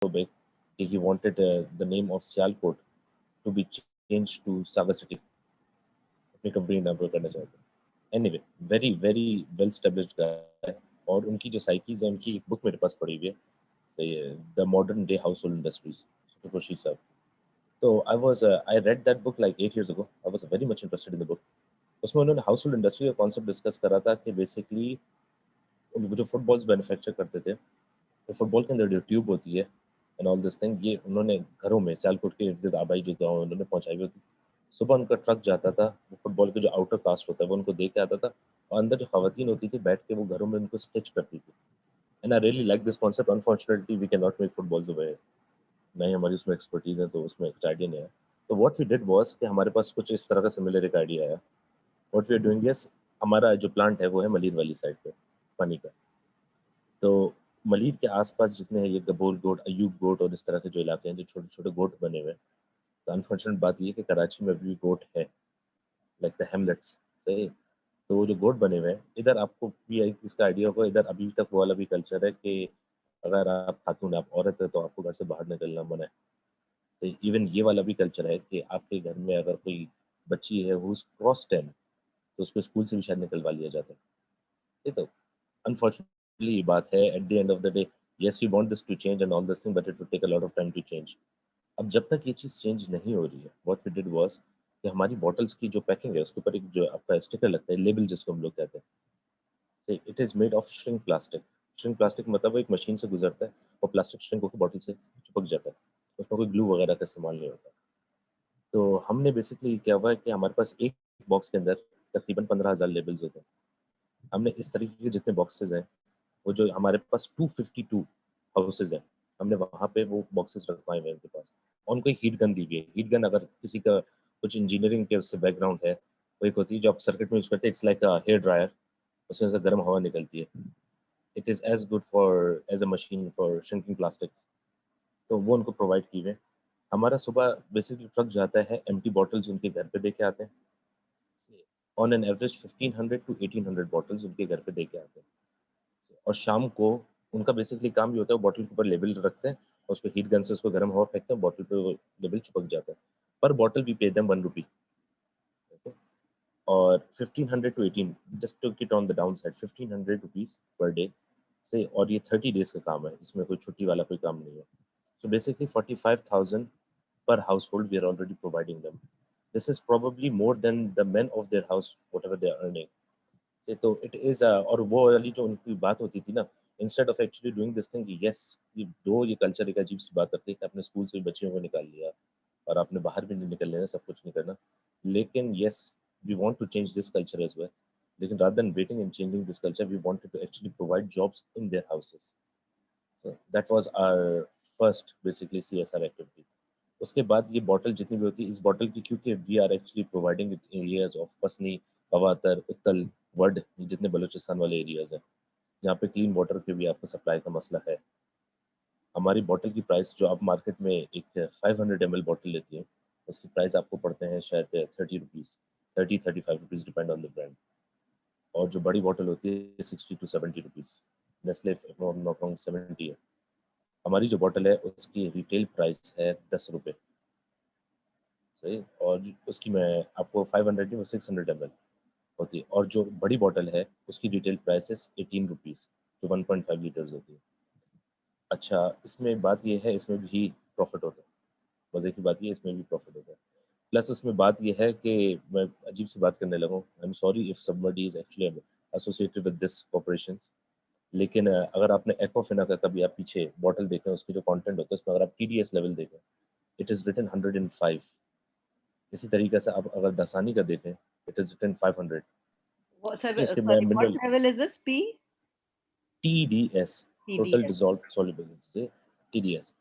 so big that he wanted the name of Sialkot to be changed to Saga City. अपनी company नाम पर करना चाहते हैं। Anyway, very very well established guy और उनकी जो साइकीज है उनकी एक बुक मेरे पास पड़ी हुई है। सही है, the modern day household industries, Fukushi साहब। तो I read that book like 8 years ago। I was very much interested in the book. उसमें उन्होंने हाउस होल्ड इंडस्ट्री का कॉन्सेप्ट डिस्कस करा था कि बेसिकली वो जो फुटबॉल्स मैन्युफैक्चर करते थे, तो फुटबॉल के अंदर जो ट्यूब होती है एंड ऑल दिस थिंग, ये उन्होंने घरों में सियालकोट के इर्द गिर्द आबाई जो गाँव उन्होंने पहुंचाई हुई थी। सुबह उनका ट्रक जाता था, वो फुटबॉल के जो आउटर कास्ट होता है वो उनको दे के आता था, और अंदर जो खवातीन होती थी बैठ के वो घरों में उनको स्टिच करती थी। And I really like this concept. Unfortunately we can not make footballs over, नहीं हमारी उसमें एक्सपर्टीज है तो उसमें कुछ आइडिया नहीं है। तो व्हाट वी डिड वाज कि हमारे पास कुछ इस तरह का सिमिलर एक आइडिया आया। What we are doing is, हमारा जो प्लांट है वो है मलिर वाली साइड पे, पानी का। तो मलिर के आसपास जितने हैं ये गबोर गोट, अयूब गोट और इस तरह के जो इलाके हैं जो छोटे छोटे गोट बने हुए हैं, तो अनफॉर्चुनेट बात ये है कि कराची में अभी भी गोट है, लाइक द हेमलेट्स। सही। तो वो जो गोट बने हुए हैं इधर, आपको भी इसका आइडिया होगा, इधर अभी तक वो वाला भी कल्चर है कि अगर आप खातून, आप औरत है तो आपको घर से बाहर निकलना मना है। सही। इवन ये वाला भी कल्चर है कि आपके घर में अगर कोई बच्ची है हु इज क्रॉस 10, तो उसको स्कूल से भी शायद निकलवा लिया जाता है। ये तो अनफॉर्चुनेटली ये बात है। At the end of the day, yes we want this to change and all this thing, but it will take a lot of time to change. अब जब तक ये चीज़ चेंज नहीं हो रही है, व्हाट वी डिड वाज कि हमारी बॉटल्स की जो पैकिंग है उसके ऊपर एक जो आपका स्टिकर लगता है, लेबल जिसको हम लोग कहते हैं, से it is made of shrink plastic. Shrink plastic मतलब वो एक मशीन से गुजरता है और प्लास्टिक श्रिंक होकर बॉटल से चिपक जाता है, उसमें कोई ग्लू वगैरह का इस्तेमाल नहीं होता। तो हमने बेसिकली क्या हुआ है कि हमारे पास एक बॉक्स के अंदर तकरीबन 15,000 लेबल्स होते हैं। हमने इस तरीके के जितने बॉक्सेस हैं, वो जो हमारे पास 252 हाउसेज हैं, हमने वहाँ पे वो बॉक्सेस रखवाए हुए हैं उनके पास। और उनको एक हीट गन दी हुई है। हीट गन अगर किसी का कुछ इंजीनियरिंग के उससे बैकग्राउंड है, वो एक होती है जो आप सर्किट में यूज़ करते हैं, it's like a hair dryer, उसमें से गर्म हवा निकलती है। It is as good for as a machine for shrinking plastics. तो वो उनको प्रोवाइड किए हुए हैं। हमारा सुबह बेसिकली ट्रक जाता है, एम्प्टी बॉटल्स उनके घर पे दे के आते हैं। On an average 1500 to 1800 bottles उनके घर पे दे के आते हैं। और शाम को उनका बेसिकली काम ये होता है, बॉटल के ऊपर लेबल रखते हैं और उसको हीट गन से उसको गर्म हवा फेंकते हैं, बॉटल पे वो लेबल चिपक जाता है। पर बॉटल भी पे देम 1 रुपी। ओके। और 1500 to 18, just to it on the down side, 1500 rupees per day से। और ये 30 डेज का काम है, इसमें कोई छुट्टी वाला कोई काम नहीं है। So basically 45,000 per household we are already providing them. This is probably more than the men of their house whatever they are earning. से तो इट इज और वो वाली जो उनकी बात होती थी ना, instead of actually doing this thing, yes, ये कल्चर एक अजीब सी बात करती है कि आपने स्कूल से भी बच्चियों को निकाल लिया और आपने बाहर भी नहीं निकल लेना, सब कुछ नहीं करना। लेकिन yes, we want to change this culture as well. लेकिन rather than waiting and changing this culture, we wanted to actually provide jobs in their houses. So that was our first basically CSR activity. उसके बाद ये bottle जितनी भी होती है, इस bottle की क्योंकि we are actually providing areas of Pasni, कवातर, उत्तल, वर्ड, ये जितने बलूचिस्तान वाले एरियाज हैं जहाँ पे क्लीन वाटर के भी आपको सप्लाई का मसला है। हमारी बॉटल की प्राइस जो आप मार्केट में एक 500 ml बॉटल लेती है, उसकी प्राइस आपको पड़ते हैं शायद 30 rupees, 30-35 rupees, depend on the brand. और जो बड़ी बॉटल होती है 60 to 70 rupees. Nestle not wrong 70 है। हमारी जो बॉटल है उसकी रिटेल प्राइस है 10 रुपये। सही। और उसकी मैं आपको 500 नहीं, वो 600 ml होती है। और जो बड़ी बॉटल है उसकी रिटेल प्राइस है 18 रुपीज़, जो 1.5 लीटर्स होती है। अच्छा, इसमें बात ये है, इसमें भी प्रॉफिट होता है। मज़े की बात ये है, इसमें भी प्रॉफिट होता है। प्लस उसमें बात ये है कि मैं अजीब सी बात करने लगा हूँ, I am sorry if somebody is actually associated with this corporations. लेकिन अगर आपने एक्वाफिना का कभी आप पीछे बॉटल देखें, उसके जो कंटेंट होता है उसमें अगर आप टीडीएस लेवल देखें, इट इज़ रिटन 105। इसी तरीके से आप अगर दसानी का देखें, इट इज़ रिटन 500। What, ठीक है, उसके मैं sorry, what mineral level is this? P? TDS, total TDS. Dissolve soluble से, टीडीएस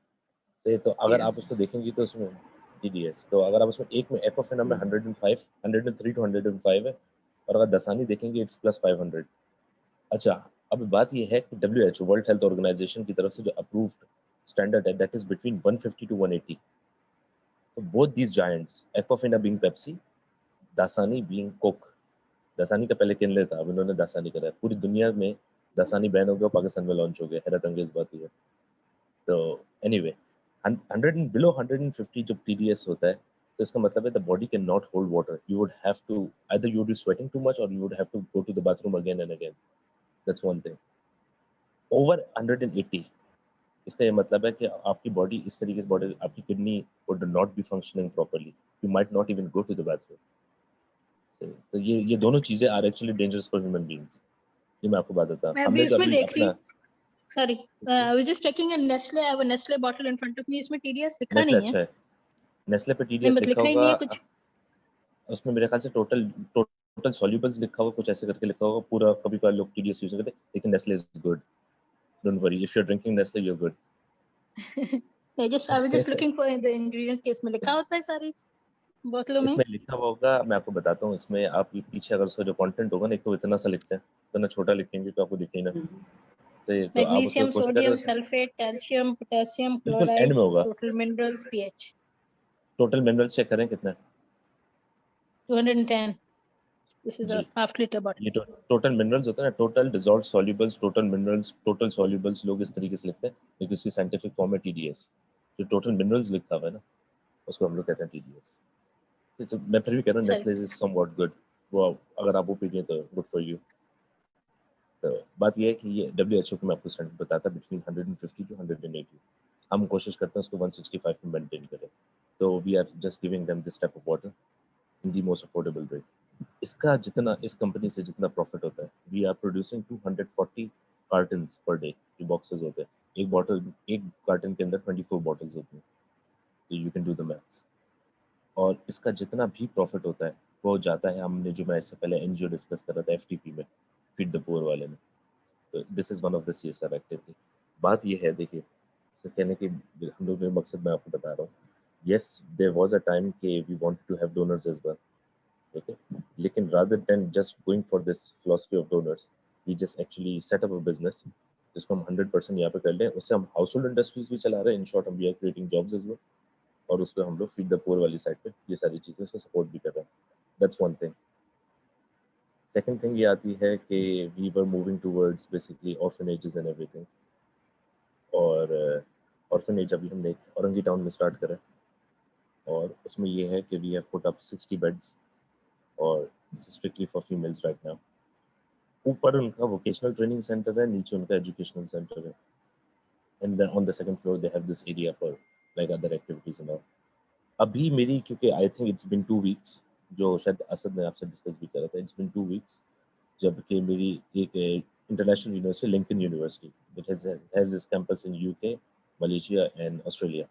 से। तो अगर आप उसको Yes. देखेंगे तो उसमें टीडीएस, तो अगर आप उसमें एक में एक्वाफिना में 105, 103 टू 105 है, और अगर दसानी देखेंगे इट्स प्लस 500। अच्छा, अब बात ये है कि डब्ल्यूएचओ, वर्ल्ड हेल्थ ऑर्गेनाइजेशन की तरफ से जो अप्रूव्ड स्टैंडर्ड है दैट इज बिटवीन 150 टू 180। तो both these giants, Aquafina being Pepsi, Dasani being Coke. Dasani का पहले किनले था, अब इन्होंने दासानी करा है। पूरी दुनिया में दासानी बैन हो गया, पाकिस्तान में लॉन्च हो गया। हैरत अंगेज बात ये है। तो एनीवे 100 बिलो 150 जब TDS होता है तो इसका मतलब है the body can not hold water, you would have to either you would be sweating too much और you would have to go to the bathroom again and again, that's one thing. Over 180 इसका ये मतलब है कि आपकी body इस तरीके से बॉडी आपकी kidney would not be functioning properly, you might not even go to the bathroom. तो ये दोनों चीजें are actually dangerous for human beings. ये मैं आपको बात देता मैं हमने अभी तो इसमें अभी देख रही, अपना sorry I was just checking in Nestle, I have a Nestle bottle in front of me, इसमें TDS लिखा नेस्ले नहीं है। अच्छा है, नेस्ले पे नहीं TDS मतलब लिखा लिखा ही नहीं होगा, है कुछ। उसमें मेरे ख्याल से टोटल टोटल सॉल्युबल्स लिखा होगा, कुछ ऐसे करके लिखा होगा पूरा। कभी कभार लोग TDS यूज करते हैं, लेकिन Nestle is good, don't worry, if you are drinking Nestle you are good. I was just looking for the ingredients के इसमें लिखा होता है सारी बोतलों में। इसमें लिखा हुआ होगा, मैं आपको बताता हूँ, इसमें आप पीछे अगर उसका जो कंटेंट होगा ना, एक तो इतना सा लिखते हैं, इतना छोटा लिखेंगे तो आपको दिखे ना, तो आप उसको मैग्नीशियम, कोशिश करें सोडियम, सल्फेट, कैल्शियम, पोटेशियम, बिल्कुल एंड क्लोराइड, में होगा। Total minerals, pH total minerals check करें कितना है 210। दिस इज अ जी। Half litre bottle. ये टोटल मिनरल्स होता है ना, total dissolved solubles, total minerals, total solubles, लोग इस तरीके से लिखते हैं, लेकिन उसकी साइंटिफिक फॉर्म है TDS। जो टोटल मिनरल्स लिखा हुआ है ना, उसको हम लोग कहते हैं TDS। तो मैं फिर भी कह रहा हूँ sorry. Nestle is somewhat good, वो अगर आप वो पीजिए तो गुड फॉर यू। तो बात ये है कि ये WHO को मैं आपको स्टैंडर्ड बताता बिटवीन 150 टू 180, हम कोशिश करते हैं उसको 165 में मेंटेन करें। तो we are just giving them this type of water in the most affordable rate. इसका जितना इस कंपनी से जितना प्रॉफिट होता है, we are producing 240 cartons per day, जो बॉक्सेस होते हैं, एक कार्टन के अंदर 24 बॉटल्स होती हैं, तो you can do the maths. और इसका जितना भी प्रॉफिट होता है वो जाता है, हमने जो मैं इससे पहले NGO डिस्कस कर रहा था FTP में, फीड द पुअर वाले में, तो this is one of the CSR activity. बात ये है, देखिए सर कहने की हम लोग मकसद मैं आपको बता रहा हूँ, yes there was a time के we wanted to have donors as well, okay, लेकिन rather than just going for this philosophy of donors, we just actually set up a business जिसको हम 100% यहाँ पे कर लें, उससे हम हाउस होल्ड इंडस्ट्रीज भी चला रहे हैं, इन शॉर्ट हम we are creating jobs as well, और उसको हम लोग फीड द पुअर वाली साइड पे ये सारी चीजें उसको सपोर्ट भी कर रहे हैं, that's one thing. Second thing ये आती है कि we were moving towards basically orphanages and everything, और ऑर्फनेज अभी हमने एक औरंगी टाउन में स्टार्ट करा, और उसमें ये है कि we have put up 60 beds, और strictly for females right now. ऊपर उनका वोकेशनल ट्रेनिंग सेंटर है, नीचे उनका एजुकेशनल सेंटर है, and then on the second floor they have this area for like other activities and all. अभी मेरी, क्योंकि I think it's been 2 weeks, जो शायद असद ने आपसे डिस्कस भी करा था, इट्स बिन 2 वीक्स जबकि मेरी एक international university, Lincoln university, it has this campus in UK, Malaysia and Australia,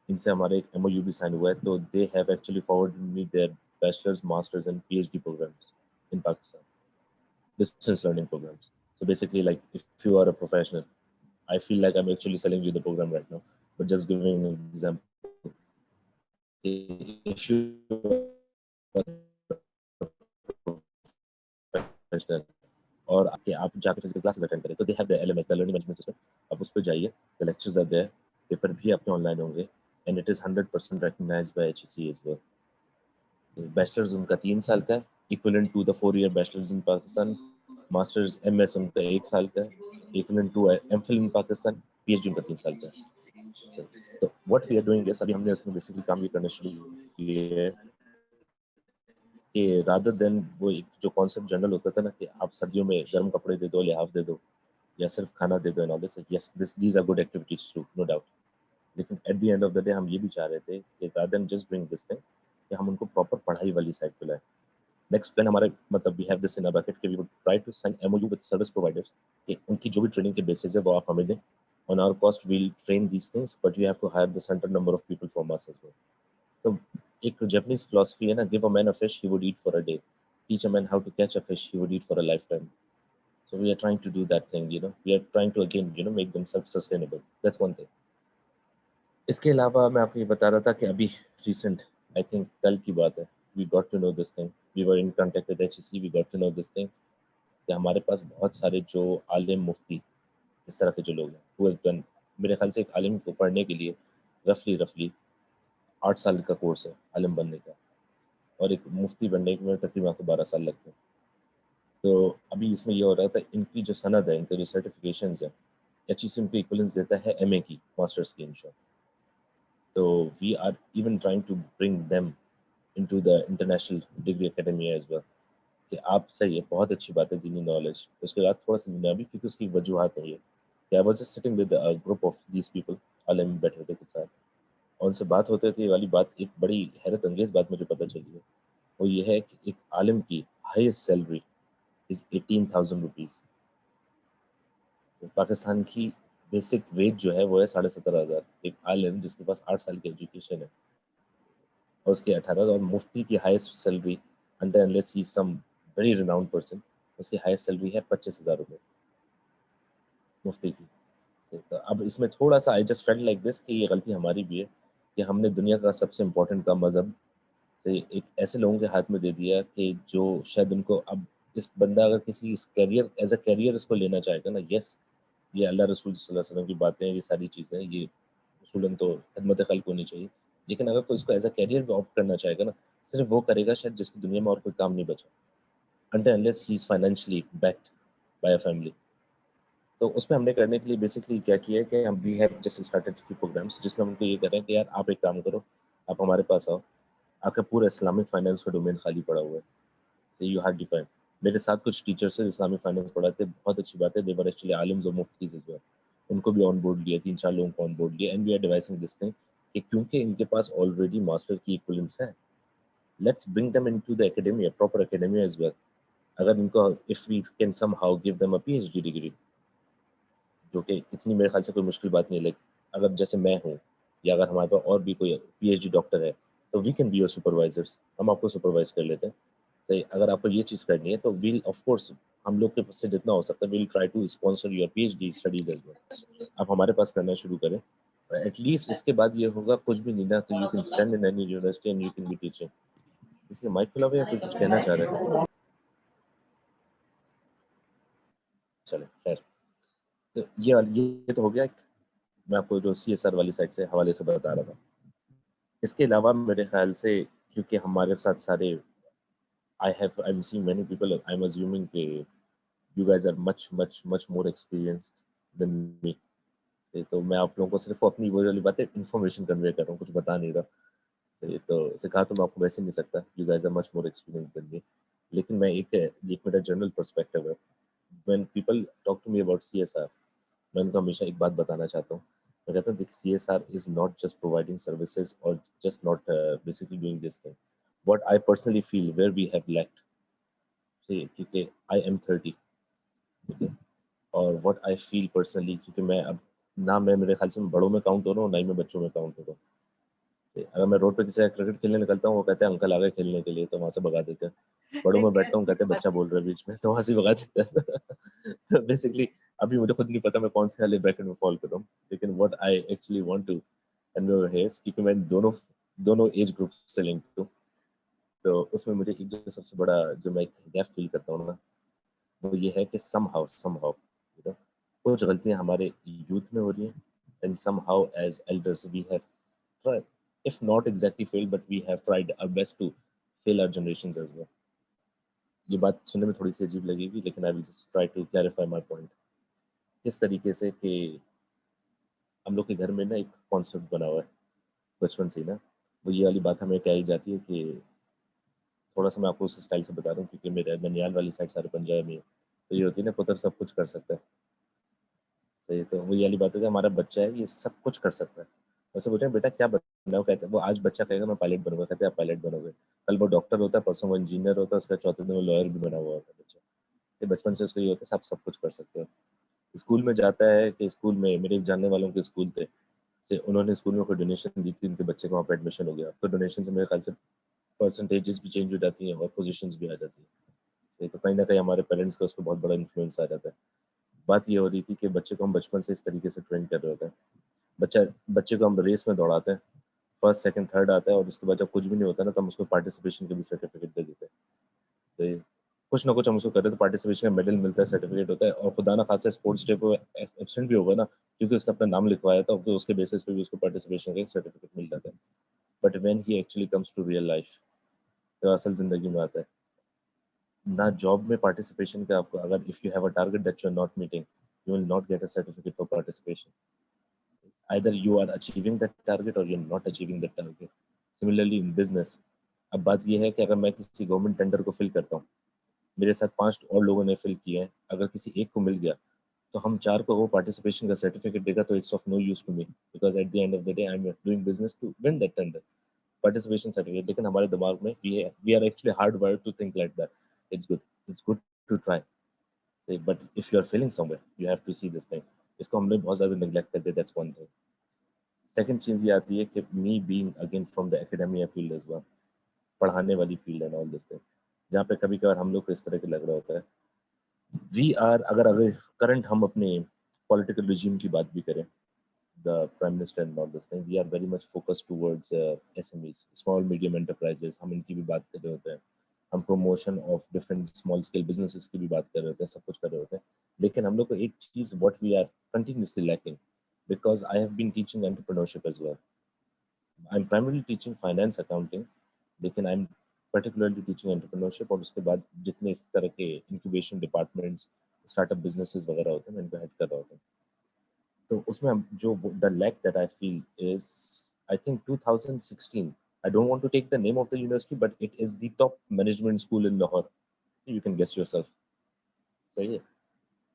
इनसे हमारे एक MOU भी साइन हुआ है, तो they have actually forward me their bachelors, masters and PhD programs in Pakistan, distance learning programs. So basically, like if you are a professional, I feel like I'm actually selling you the program right now, but just giving an example. If you professional और आप जाके physical classes attend करें, तो they have the LMS, the learning management system, आप उस पर जाइए, the lectures are there, paper भी आपके ऑनलाइन होंगे, and it is 100% recognized by HEC as well. बैचलर्स उनका 3 साल का है, equivalent to the 4 year bachelors in Pakistan, masters MS उनका 1 साल का है, equivalent to MPhil in Pakistan, PhD उनका 3 साल का है। तो what we are doing is, अभी हमने उसमें बेसिकली काम ये करना शुरू किया है कि रादर देन वो एक जो कॉन्सेप्ट जनरल होता था ना कि आप सर्दियों में गर्म कपड़े दे दो, लिहाफ दे दो, या सिर्फ खाना दे दो and all this, yes these are good activities too, no doubt, लेकिन at the end of the day हम ये भी चाह रहे थे कि rather than just bring this thing, कि हम उनको प्रॉपर पढ़ाई वाली साइड पे लाएं। नेक्स्ट प्लान हमारे मतलब we have this in a bucket कि we would try to sign MOU with service providers, कि उनकी जो भी ट्रेनिंग के बेसिस है वो आप हमें दें, on our cost we will train these things, but you have to hire the center number of people from us as well. तो एक जापानीज फिलॉसफी है ना, give a man a fish he would eat for a day, teach a man how to catch a fish he would eat for a lifetime. So we are trying to do that thing, you know, we are trying to again, you know, make them self-sustainable. That's one thing. इसके अलावा मैं आपको ये बता रहा था कि अभी रिसेंट, आई थिंक कल की बात है, we got to know this thing, we were in contact with HEC, we got to know this thing कि हमारे पास बहुत सारे जो आलिम मुफ्ती इस तरह के जो लोग हैं who have done, मेरे ख्याल से एक आलिम को पढ़ने के लिए रफली रफली 8 साल का कोर्स है आलिम बनने का, और एक मुफ्ती बनने में तकरीबन आपको 12 साल लगते हैं। तो अभी इसमें ये हो रहा था, इनकी जो सनद है, इनके जो सर्टिफिकेशंस हैं, HEC उनको इक्विवेलेंस देता है MA की, मास्टर्स की इन शॉर्ट। तो we are even trying to bring them into the international degree academy as well, कि आप सही है, बहुत अच्छी बात है दीनी नॉलेज, उसके बाद थोड़ा सा दुनियावी, क्योंकि उसकी वजूहत नहीं है कि I was just sitting with a group of these people, Alam बैठे थे कुछ साथ, और उनसे बात होते थे, ये वाली बात, एक बड़ी हैरत अंगेज बात मुझे पता चली है, वो ये है कि एक आलिम की highest salary is 18,000 rupees. Pakistan की बेसिक वेज जो है वो है 17,500। एक आलिम जिसके पास 8 साल की एजुकेशन है और उसके 18, और मुफ्ती की highest salary, under unless he some very renowned person, उसकी हाईएस्ट सैलरी है 25,000 रुपये मुफ्ती की। तो अब इसमें थोड़ा सा I just felt like this कि ये गलती हमारी भी है कि हमने दुनिया का सबसे इम्पोर्टेंट का मजहब से एक ऐसे लोगों के हाथ में दे दिया कि जो शायद उनको, अब इस बंदा अगर किसी इस कैरियर एज अ कैरियर इसको लेना चाहेगा ना, यस, ये अल्लाह रसूल सल्लल्लाहु अलैहि वसल्लम की बातें हैं, ये सारी चीज़ें, ये उसूलन तो खिदमत खल्क होनी चाहिए, लेकिन अगर कोई इसको एज अ कैरियर भी ऑप्ट करना चाहेगा ना, सिर्फ वो करेगा शायद जिसकी दुनिया में और कोई काम नहीं बचा, until unless he is financially backed by a family. तो उसमें हमने करने के लिए बेसिकली क्या किया है कि हम we have just started few programs जिसमें हम उनको ये कह रहे हैं कि यार आप एक काम करो, आप हमारे पास आओ, आपका पूरा इस्लामिक फाइनेंस का डोमेन खाली पड़ा हुआ है, so you have defined। मेरे साथ कुछ टीचर्स हैं इस्लामिक फाइनेंस पढ़ाते, बहुत अच्छी बात है, दे वर एक्चुअली आलिम्स और मुफ्तीज एज वेल, उनको भी ऑन बोर्ड लिया, 3-4 लोगों को ऑन बोर्ड लिया, and we are devising this thing कि क्योंकि इनके पास ऑलरेडी मास्टर की इक्विवेलेंस है, let's bring them into the academia, proper academia as well. अगर इनको, if we can somehow give them a PhD degree, जो कि इतनी मेरे ख्याल से कोई मुश्किल बात नहीं है, लाइक अगर जैसे मैं हूँ या अगर हमारे पास और भी कोई PhD डॉक्टर है, तो we can be your supervisors, हम आपको सुपरवाइज कर लेते हैं। सही, अगर आपको ये चीज़ करनी है तो वील ऑफ कोर्स, हम लोग के से जितना हो सकता है we'll try to sponsor your PhD studies as well. आप हमारे पास करना शुरू करें, एटलीस्ट इसके बाद ये होगा कुछ भी नहीं ना, तो you can stand in any university and you can be teaching. इसके माइक खुला हुआ है या कोई कुछ कहना चाह रहा है? चले खैर, तो ये तो हो गया, मैं आपको जो CSR वाली साइड से हवाले से बता रहा था। इसके अलावा मेरे ख्याल से, क्योंकि हमारे साथ सारे, I'm seeing many people, I'm assuming कि you guys are much more experienced than me। तो मैं आप लोगों को सिर्फ अपनी वो वाली बातें इन्फॉर्मेशन कन्वे कर रहा हूँ, कुछ बता नहीं रहा। सही, तो सिखा तो मैं आपको वैसे नहीं सकता, you guys are much more experienced than me। लेकिन मैं एक मेरा जनरल पर्सपेक्टिव है, when people talk to me about CSR, मैं उनको हमेशा एक बात बताना चाहता हूँ। मैं कहता हूँ, देखिए, CSR is not just providing services or just not basically doing this thing। What I personally feel where we have lacked, see, क्योंकि I am 30, ठीक है, और व्हाट आई फील पर्सनली, क्योंकि मैं अब ना, मैं मेरे ख्याल से मैं बड़ों में काउंट हो रहा हूँ, ना ही मैं बच्चों में काउंट हो रहा हूँ। See, अगर मैं रोड पे किसी क्रिकेट खेलने निकलता हूँ, वो कहते हैं अंकल आ गए खेलने के लिए, तो वहाँ से भगा देते हैं। बड़ों में बैठता हूँ, कहते हैं बच्चा बोल रहा है बीच में, तो वहाँ से भगा देते हैं। तो बेसिकली अभी मुझे खुद नहीं पता मैं कौन से वाले ब्रैकेट में फॉल कर रहा हूँ, लेकिन what I actually want to convey here, क्योंकि मैं दोनों दोनों एज ग्रुप से लिंक हूँ, तो उसमें मुझे एक जो सबसे बड़ा जो मैं गैप फील करता हूँ ना, वो ये है कि somehow you know, कुछ गलतियां हमारे यूथ में हो रही हैं, and somehow as elders we have tried, if not exactly failed, but we have tried our best to fail our generations as well। ये बात सुनने में थोड़ी सी अजीब लगेगी, लेकिन I will just try to clarify my point. इस तरीके से कि हम लोग के घर में ना एक कॉन्सेप्ट बना हुआ है बचपन से ही ना, वो ये वाली बात हमें कही जाती है कि, थोड़ा सा मैं आपको उस स्टाइल से बता रहा हूँ क्योंकि मेरे ननियाल वाली साइड सारे पंजाब में है, तो ये होती है ना, पुत्र सब कुछ कर सकता है। सही, तो वही वाली बात है कि हमारा बच्चा है, ये सब कुछ कर सकता है। वैसे पूछे बेटा क्या बनना है, वो कहते हैं, वो आज बच्चा कहेगा मैं पायलट बनूंगा, कहते हैं आप पायलट बनोगे, कल वो डॉक्टर होता है, परसों वो इंजीनियर होता है, उसका चौथे दिन वो लॉयर भी बना हुआ होता है बच्चा। ये बचपन से उसको ये होता है, सब कुछ कर सकते हो। स्कूल में जाता है कि स्कूल में मेरे एक जानने वालों के स्कूल थे, से उन्होंने स्कूल में कोई डोनेशन दी थी, उनके बच्चे का वहाँ पे एडमिशन हो गया, तो डोनेशन से मेरे ख्याल से परसेंटेजेस भी चेंज हो जाती हैं और पोजीशंस भी आ जाती हैं। सही, तो कहीं ना कहीं हमारे पेरेंट्स का उस पर बहुत बड़ा इन्फ्लुएंस आ जाता है। बात ये हो रही थी कि बच्चे को हम बचपन से इस तरीके से ट्रेन कर रहे होते हैं, बच्चा बच्चे को हम रेस में दौड़ाते हैं, फर्स्ट सेकंड थर्ड आता है, और उसके बाद जब कुछ भी नहीं होता ना, तो हम उसको पार्टिसिपेशन के भी सर्टिफिकेट दे देते हैं। तो ये कुछ ना कुछ हम उसको करें तो पार्टिसिपेशन का मेडल मिलता है, सर्टिफिकेट होता है, और खुदा ना खासा स्पोर्ट्स डे पे एब्सेंट भी होगा ना, क्योंकि उसने अपना नाम लिखवाया था, तो उसके बेसिस पे भी उसको पार्टिसिपेशन का एक सर्टिफिकेट मिल जाता है। But when he actually comes to real life, तो असल जिंदगी में आता है ना, जॉब में पार्टिसिपेशन का आपको, अगर if you have a target that you are not meeting, you will not get a certificate for participation. Either you are achieving that target or you're not achieving that target. Similarly in business, अब बात ये है कि अगर मैं किसी government tender को fill करता हूँ, मेरे साथ 5 और लोगों ने फिल किए हैं, अगर किसी एक को मिल गया तो हम 4 को वो पार्टिसिपेशन का सर्टिफिकेट देगा, तो it's of no use to me, because at the end of the day I am doing business to win that tender, participation certificate. लेकिन हमारे दिमाग में we are actually hard wired to think like that, it's good to try, but if you are failing somewhere you have to see this thing. इसको हमने बहुत ज्यादा neglect कर दिया, दैट्स वन थिंग। सेकंड चीज ये आती है कि me being again from the academia field as well, पढ़ाने वाली field and all this thing, जहाँ पे कभी कभार हम लोग को इस तरह के लग रहा होता है, वी आर, अगर करंट हम अपने पॉलिटिकल रिजीम की बात भी करें, the prime minister and all this thing, we are very much focused towards SMEs, small medium enterprises, हम इनकी भी बात कर रहे होते हैं, हम promotion of different small scale businesses की भी बात कर रहे होते हैं, सब कुछ कर रहे होते हैं। लेकिन हम लोग को एक चीज what we are continuously lacking, because I have been teaching entrepreneurship as well. I'm primarily teaching finance accounting, लेकिन I'm particularly teaching entrepreneurship, और उसके बाद जितने इस तरह के incubation departments, startup businesses वगैरह होते हैं, मैं इनको हेड कर रहा होता हूँ। तो उसमें जो the lack that I feel is, I think 2016, I don't want to take the name of the university, but it is the top management school in Lahore. You can guess yourself. सही है,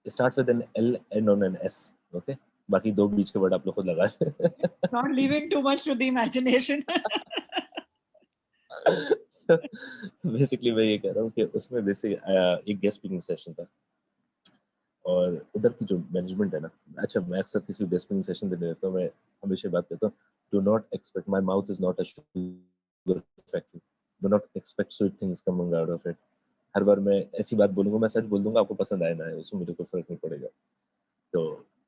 start with an L and on an S, okay? बाकी दो बीच के word आप लोग खुद लगा Not leaving too much to the imagination. Basically मैं ये कह रहा हूँ कि उसमें बेसिक एक गेस्ट स्पीकिंग सेशन था, और उधर की जो मैनेजमेंट है ना, अच्छा मैं अक्सर किसी गेस्ट स्पीकिंग सेशन देने जाता हूँ, मैं हमेशा बात करता हूँ, do not expect, my mouth is not a sugar factory, do not expect sweet things coming out of it. हर बार मैं ऐसी बात बोलूंगा, मैं सच बोल दूंगा, आपको पसंद आए ना आए उसमें मुझे कोई फर्क नहीं पड़ेगा। तो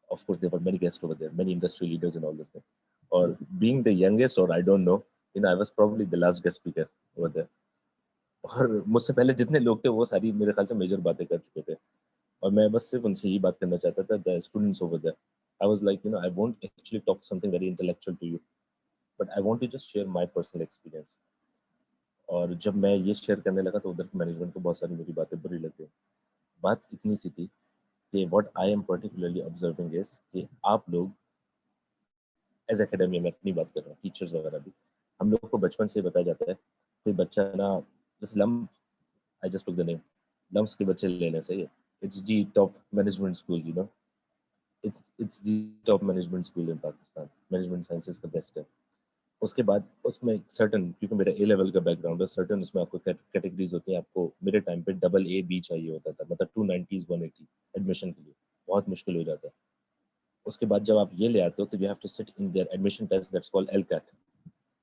of course there were many guest over there, many industry leaders and all this thing, और बीइंग द यंगेस्ट, और I don't know, I was probably the last guest speaker over there, और मुझसे पहले जितने लोग थे वो सारी मेरे ख्याल से मेजर बातें कर चुके थे, और मैं बस सिर्फ उनसे यही बात करना चाहता था, the students over there, I was like, I won't actually talk something very intellectual to you, but I want to just share my personal experience. और जब मैं ये शेयर करने लगा तो उधर की मैनेजमेंट को बहुत सारी मेरी बातें बुरी लग गई। बात इतनी सी थी कि what I am particularly observing is कि आप लोग एज एकेडमी में, अपनी बात कर रहा हूँ, टीचर्स वगैरह भी, हम लोग को बचपन से बताया जाता है कि बच्चा ना, जैसे LUMS, I just took the name, LUMS के बच्चे लेने से, it's the top management school, it's the top management school in Pakistan, management sciences का बेस्ट है। उसके बाद उसमें सर्टन, क्योंकि मेरा ए लेवल का बैकग्राउंड है, सर्टन उसमें आपको कैटेगरीज होती हैं, आपको मेरे टाइम पे डबल ए बी चाहिए होता था, मतलब 290s 180 एडमिशन के लिए, बहुत मुश्किल हो जाता है। उसके बाद जब आप ये ले आते हो तो you have to sit in their admission test, that's called LCAT,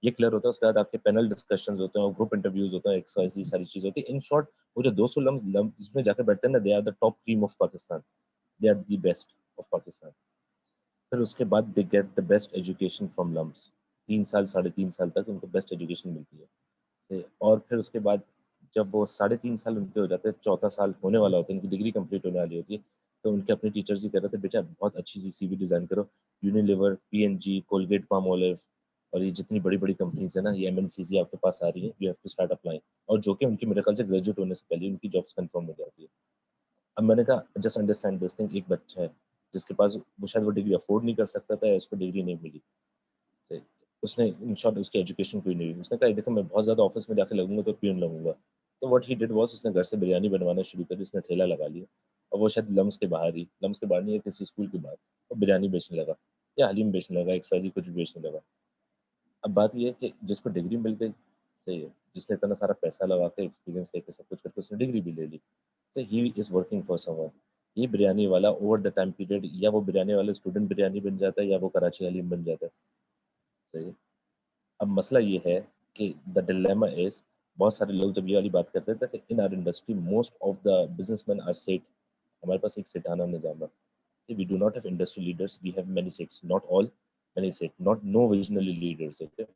ये क्लियर होता है। उसके बाद आपके पैनल डिस्कशंस होते हैं और ग्रुप इंटरव्यूज होते हैं, एक्सरसाइज, सारी चीज होती है। इन शॉर्ट, वो जो 200 लम्स इसमें जाकर बैठते हैं ना, they are the top cream of Pakistan, they are the best of Pakistan. फिर उसके बाद they get the best education from LUMS, 3 साल 3.5 साल तक उनको बेस्ट एजुकेशन मिलती है से। और फिर उसके बाद जब वो 3.5 साल उनके हो जाते हैं, चौथा साल होने वाला होता है, उनकी डिग्री कंप्लीट होने वाली होती है, तो उनके अपने टीचर्स ही कह रहे थे, बेटा बहुत अच्छी सी सीवी डिजाइन करो, यूनिलीवर, पीएनजी, कोलगेट, पामोलिव, और ये जितनी बड़ी बड़ी कंपनीज है ना, ये एमएनसीज आपके पास आ रही है, you have to start applying. और जो कि उनकी मेरे ख्याल से ग्रेजुएट होने से पहले उनकी जॉब्स कंफर्म हो जाती है। अब मैंने कहा जस्ट अंडरस्टैंड दिस थिंग, एक बच्चा है जिसके पास, वो शायद वो डिग्री अफोर्ड नहीं कर सकता था, या उसको डिग्री नहीं मिली, से उसने इन शॉर्ट उसकी एजुकेशन कोई नहीं हुई। उसने कहा देखो मैं बहुत ज़्यादा ऑफिस में जाके लगूंगा तो पियून लगूंगा, तो व्हाट ही डिड वाज, उसने घर से बिरयानी बनवाना शुरू कर दी, उसने ठेला लगा लिया, और वो शायद लम्स के बाहर ही, लम्स के बाहर नहीं है, किसी स्कूल के बाहर, वो बिरयानी बेचने लगा, या हलीम बेचने लगा, एक्सवाइजी कुछ भी बेचने लगा। अब बात ये है कि जिसको डिग्री मिल गई, सही है, जिसने इतना सारा पैसा लगा के एक्सपीरियंस लेके सब कुछ करके उसने डिग्री भी ले ली, so he is working for someone। ये बिरयानी वाला ओवर द टाइम पीरियड, या वो बिरयानी वाला स्टूडेंट बिरयानी बन जाता है, या वो कराची हलीम बन जाता है, सही है। अब मसला ये है कि द डिलेमा इज, बहुत सारे लोग जब ये वाली बात करते थे कि in our industry most of the businessman are set, हमारे पास एक सेठाना निजाम है, we do not have industry leaders, we have many sets, not all, many set, not no visionary leaders, okay.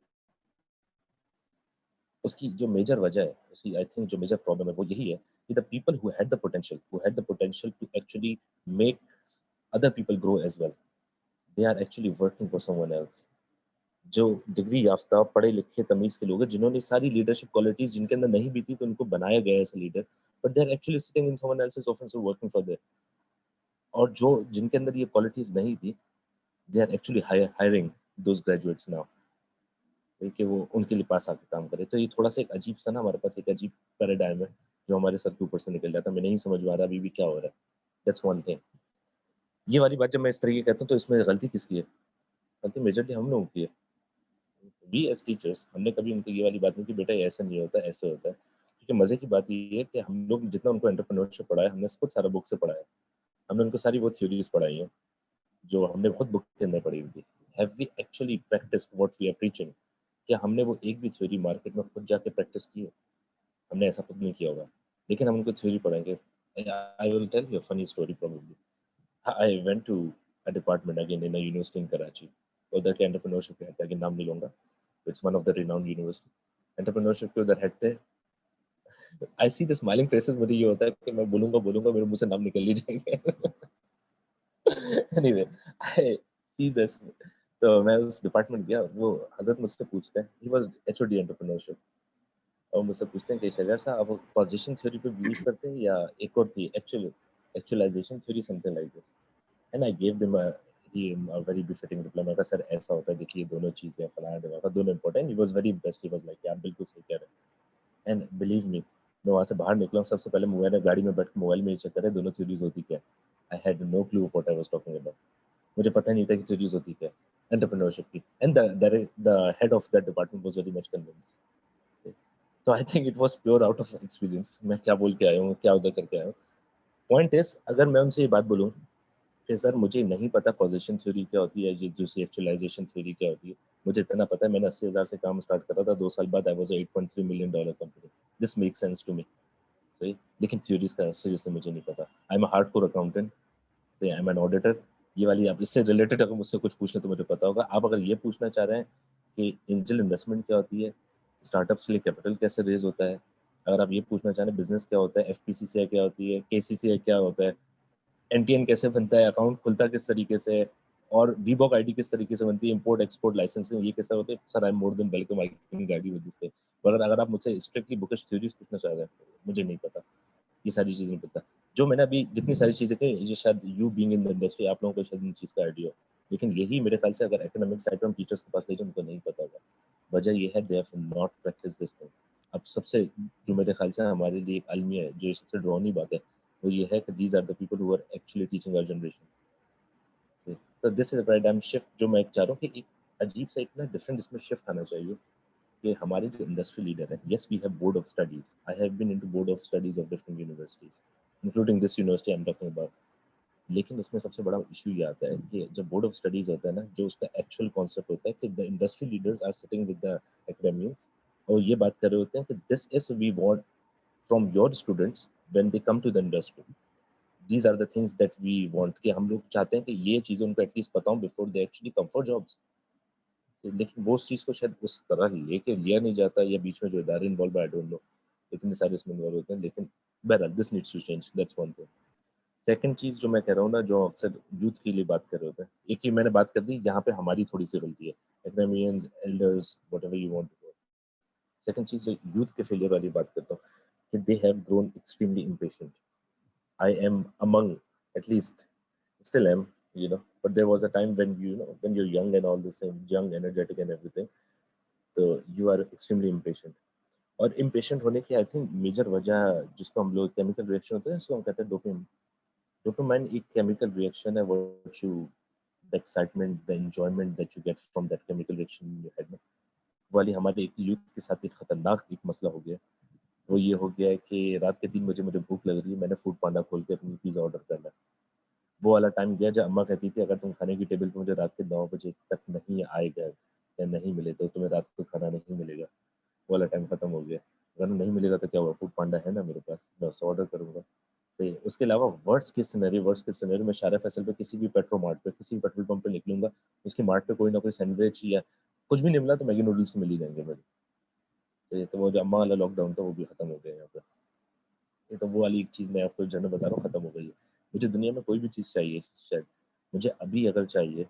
उसकी जो मेजर वजह है, उसकी आई थिंक जो मेजर प्रॉब्लम है वो यही है कि the people who had the potential, who had the potential to actually make other people grow as well, they are actually working for someone else. जो डिग्री याफ्ता, पढ़े लिखे, तमीज के लोग हैं, जिन्होंने सारी लीडरशिप क्वालिटीज जिनके अंदर नहीं भी थी, तो उनको बनाया गया as leader, but they are actually sitting in someone else's office और वर्किंग फॉर देम। और जो जिनके अंदर ये क्वालिटीज नहीं थी, they are actually hiring those graduates now, कि वो उनके लिए पास आके काम करे। तो ये थोड़ा सा एक अजीब सा ना, हमारे पास एक अजीब पैराडाइम है जो हमारे सर के ऊपर से निकल जाता है। मैं नहीं समझ पा रहा अभी भी क्या हो रहा है। That's one thing. ये वाली बात जब मैं इस तरीके कहता हूँ तो इसमें गलती किसकी है? गलती मेजरली हम लोगों की है। वी एज टीचर्स हमने कभी उनको ये वाली बात नहीं की बेटा ये ऐसा नहीं होता, ऐसे होता है। क्योंकि मजे की बात ये है कि हम लोग जितना उनको एंटरप्रेन्योरशिप पढ़ाया, हमने खुद सारा बुक से पढ़ाया। हमने उनको सारी वो थ्योरीज पढ़ाई हैं जो हमने खुद बुक के अंदर पढ़ी हुई थी। Have we actually practised what we are preaching? क्या हमने वो एक भी थ्योरी मार्केट में खुद जाके प्रैक्टिस की है? हमने ऐसा खुद नहीं किया होगा, लेकिन हम उनको थ्योरी पढ़ाएंगे। I will tell you a funny story probably. I went to a department again in a university in Karachi. उधर के एंटरप्रेन्योरशिप के हेड, नाम नहीं लूंगा, it's one of the renowned university. Entrepreneurship के उधर हेड थे। I see the smiling faces. मुझे ये होता है कि मैं बोलूंगा बोलूंगा मेरे मुंह से नाम निकल ही जाएंगे। Anyway, I see this. तो मैं उस डिपार्टमेंट गया, वो हजरत मुझसे पूछते हैं, ही वाज एचओडी एंटरप्रेन्योरशिप, और मुझसे पूछते हैं कि शजर साहब आप पोजीशन थ्योरी पे बिलीव करते हैं या एक और थी actualisation theory, something like this. And I give them a very befitting reply। मैं कहा सर ऐसा होता है, देखिए दोनों चीजें फलाना ढिमाका दोनों important. He was very impressed, he was like यार बिल्कुल सही कह रहे हैं। एंड बिलीव मी, मैं वहां से बाहर निकला हूं, सबसे पहले मोबाइल गाड़ी में बैठ के मोबाइल में ही चेक करे दोनों थ्योरीज होती क्या। I had no clue what I was talking about. मुझे पता नहीं था कि थ्योरीज होती क्या एंटरप्रेन्योरशिप की। And the head of that department was very much convinced. तो I think it was pure out of experience. मैं क्या बोल के आया हूँ, क्या उधर करके आया हूँ। पॉइंट इज, अगर मैं उनसे ये बात बोलूँ कि सर मुझे नहीं पता पोजीशन थ्योरी क्या होती है, ये दूसरी एक्चुअलाइजेशन थ्योरी क्या होती है, मुझे इतना पता है मैंने 80,000 से काम स्टार्ट करा था, 2 साल बाद I was a $8.3 million company. This make sense to me. सही, लेकिन थ्योरीज का सीरियसली मुझे नहीं पता। I am a hardcore accountant, say I M an auditor. ये वाली आप इससे रिलेटेड अगर मुझसे कुछ पूछना तो मुझे पता होगा। आप अगर ये पूछना चाह रहे हैं कि एंजल इन्वेस्टमेंट क्या होती है, स्टार्टअप्स के लिए कैपिटल कैसे रेज होता है, अगर आप ये पूछना चाह रहे हैं बिजनेस क्या होता है, एफपीसीसीआई क्या होती है, केसीसीआई क्या होता है, एनटीएन कैसे बनता है, अकाउंट खुलता किस तरीके से है, और वीबॉक आईडी किस तरीके से बनती है, इंपोर्ट एक्सपोर्ट लाइसेंसिंग ये कैसे होते हैं, sir I am more than welcome, I can guide you with this thing. पर अगर आप मुझसे स्ट्रिक्टली बुकिश थ्योरीज पूछना चाह रहे हैं तो मुझे नहीं पता, ये सारी चीजें नहीं पता। जो मैंने अभी जितनी सारी चीजें कही, ये शायद you being in the industry आप लोगों को शायद इन चीज का आइडिया हो, लेकिन यही मेरे ख्याल से अगर एकेडमिक साइड पर हम टीचर्स के पास ले जाए उनको नहीं पता होगा। वजह ये है they have not practice this thing. अब सबसे जो मेरे ख्याल से हमारे लिए एक अलमिया है, जो सबसे ड्रॉनी बात है, वो ये है कि these are the people who are actually teaching our generation. तो दिस इज पैराडाइम शिफ्ट जो मैं चाह रहा हूँ कि एक अजीब सा एक ना डिफरेंट इसमें शिफ्ट आना चाहिए कि हमारे जो इंडस्ट्री लीडर है, yes we have board of studies, I have been into board of studies of different universities including this university I am talking about. लेकिन उसमें सबसे बड़ा इशू ये आता है कि जब बोर्ड ऑफ स्टडीज होता है ना, जो उसका एक्चुअल कॉन्सेप्ट होता है कि the industry leaders are sitting with the academians और ये बात कर रहे होते हैं कि this is we want from your students when they come to the industry, these are the things that we want, कि हम लोग चाहते हैं कि ये चीजें उनको एटलीस्ट पता हो before they actually come for jobs. लेकिन वो उस चीज को शायद उस तरह लेके लिया नहीं जाता, या बीच में जो इदारे इन्वॉल्व आई डोंट नो, इतने सारे इसमें इन्वॉल्व होते हैं। लेकिन बहरहाल this needs to change, that's one thing. Second चीज जो मैं कह रहा हूँ ना, जो अक्सर यूथ के लिए बात कर रहे होते हैं, एक ही मैंने बात कर दी, यहाँ पे हमारी थोड़ी सी गलती है, academians elders whatever you want to. Second चीज जो यूथ के फेलियर वाली बात करता हूँ कि they have grown extremely impatient. I am among, at least still am, you know, but there was a time when when you're young and all the same, young, energetic and everything, so you are extremely impatient। और impatient होने की I think major वजह जिसको हम लोग chemical reaction होते हैं इसको हम कहते हैं डोपामिन। डोपामाइन एक केमिकल रिएक्शन है what you, the excitement the enjoyment that you get from that chemical reaction in your head, वाली हमारे एक यूथ के साथ एक खतरनाक एक मसला हो गया। वो ये हो गया है कि रात के 3 बजे मुझे भूख लग रही है, मैंने फूड पांडा खोल के अपनी पिज्जा ऑर्डर करना है। वो वाला टाइम गया जब अम्मा कहती थी अगर तुम खाने की टेबल पे मुझे रात के 9 बजे तक नहीं आएगा या नहीं मिले तो तुम्हें रात को खाना नहीं मिलेगा। वो वाला टाइम खत्म हो गया। अगर नहीं मिलेगा तो क्या हुआ, फूड पांडा है ना मेरे पास, मैं उससे ऑर्डर करूंगा। तो उसके अलावा वर्स्ट के सिनेरियो में शारा फैसल पे किसी भी पेट्रो मार्ट पे किसी भी पेट्रोल पंप पे निकलूंगा, उसकी मार्ट पे कोई ना कोई सैंडविच या कुछ भी नहीं मिला तो मैगी नूडल्स तो मिल ही जाएंगे मेरे। तो वो जो अम्मा वाला लॉकडाउन था वो भी खत्म हो गया यहाँ पे। ये तो वो वाली एक चीज मैं आपको जनरल बता रहा हूँ, खत्म हो गई है। मुझे दुनिया में कोई भी चीज चाहिए शायद, मुझे अभी अगर चाहिए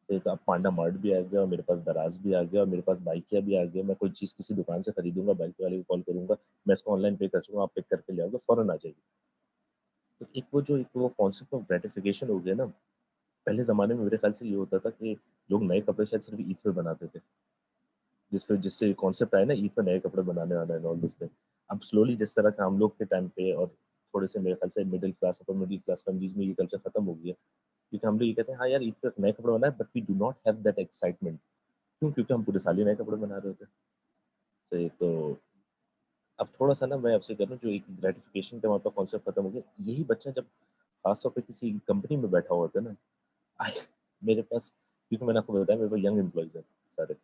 तो अब पांडा मार्ट भी आ गया और मेरे पास दराज भी आ गया और मेरे पास बाइकिया भी आ गया। मैं कोई चीज किसी दुकान से खरीदूंगा, बाइक वाले को कॉल करूंगा, मैं इसको ऑनलाइन पे कर चुका हूँ, आप पिक करके ले आओगे, फौरन आ जाएगी। तो एक वो कॉन्सेप्ट ऑफ ग्रेटिफिकेशन हो गया ना, पहले ज़माने में मेरे ख्याल से ये होता था कि लोग नए कपड़े शायद सिर्फ़ ईद पे बनाते थे। जिससे कॉन्सेप्ट आया ना ईद पे नए कपड़े बनाने वाला एंड ऑल दिस थिंग। अब स्लोली जिस तरह का हम लोग के टाइम पे और थोड़े से मेरे ख्याल से middle class, upper middle class families में ये कल्चर खत्म हो गया। क्योंकि हम लोग ये कहते हैं, हाँ यार ईद पे नए कपड़े बनाए, but we do not have that excitement. क्यों? क्योंकि हम पूरे साल ही नए कपड़े बना रहे होते हैं। से तो अब थोड़ा-सा ना मैं आपसे कह रहा हूँ जो एक ग्रेटिफिकेशन का वहाँ पे कॉन्सेप्ट खत्म हो गया। यही बच्चा जब खास तौर पे किसी कंपनी में बैठा हुआ होता है ना, आई मेरे पास, क्योंकि मैंने आपको बताया मेरे पास यंग एम्प्लॉइज़ हैं सारे।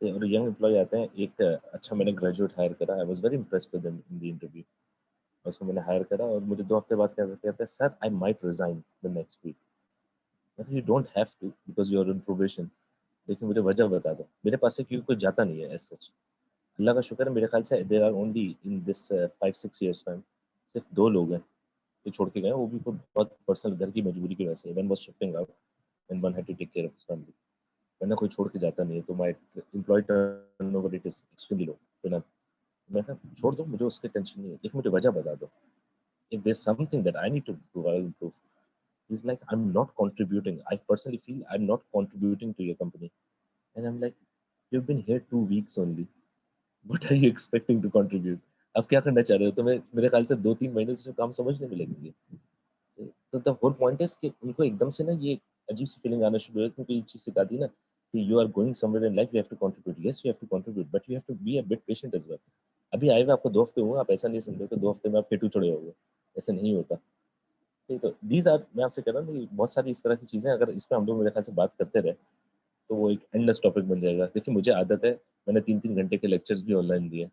और यंग एम्प्लॉयी आते हैं, एक अच्छा मैंने ग्रेजुएट हायर करा, I was very impressed with him in the interview. उसको मैंने हायर करा और मुझे 2 हफ्ते बाद कहते हैं, "sir I might resign the next week." मैंने कहा, "you don't have to because you are in probation." लेकिन मुझे वजह बता दो। मेरे पास से क्योंकि कोई जाता नहीं है एज़ सच। अल्लाह का शुक्र है, मेरे ख्याल से there are only in this 5-6 years time सिर्फ़ 2 लोग हैं जो छोड़ के गए हैं, वो भी कोई बहुत पर्सनल घर की मजबूरी की वजह से। One was shifting out and one had to take care of his family. वरना कोई छोड़ के जाता नहीं है, तो my employee turnover it is extremely low. तो ना मैं कहा छोड़ दो, मुझे उसकी टेंशन नहीं है, एक मुझे वजह बता दो। If there is something that I need to improve, I will improve. He is like, I am not contributing, I personally feel I am not contributing to your company. And I am like, you have been here 2 weeks only, what are you expecting to contribute? अब क्या करना चाह रहे हो? तो मैं मेरे ख्याल से 2-3 महीने से काम समझने में लगेंगे। तो द होल पॉइंट इज कि उनको एकदम से ना ये अजीब सी फीलिंग आना शुरू हुई, क्योंकि ये चीज़ सिखा दी ना कि you are going somewhere in life, you have to contribute. Yes, you have to contribute, but you have to be a bit patient as well. अभी आए हुए आपको 2 हफ्ते हुए, आप ऐसा नहीं समझो कि 2 हफ्ते में आप पेटू चढ़े होगे, ऐसा नहीं होता। नहीं तो दीज़ आर, मैं आपसे कह रहा हूँ ना, ये बहुत सारी इस तरह की चीज़ें, अगर इस पे हम लोग मेरे ख्याल से बात करते रहे, तो वो एक एंडलेस टॉपिक बन जाएगा। देखिए मुझे आदत है, मैंने 3-3 घंटे के लेक्चर्स भी ऑनलाइन दिए।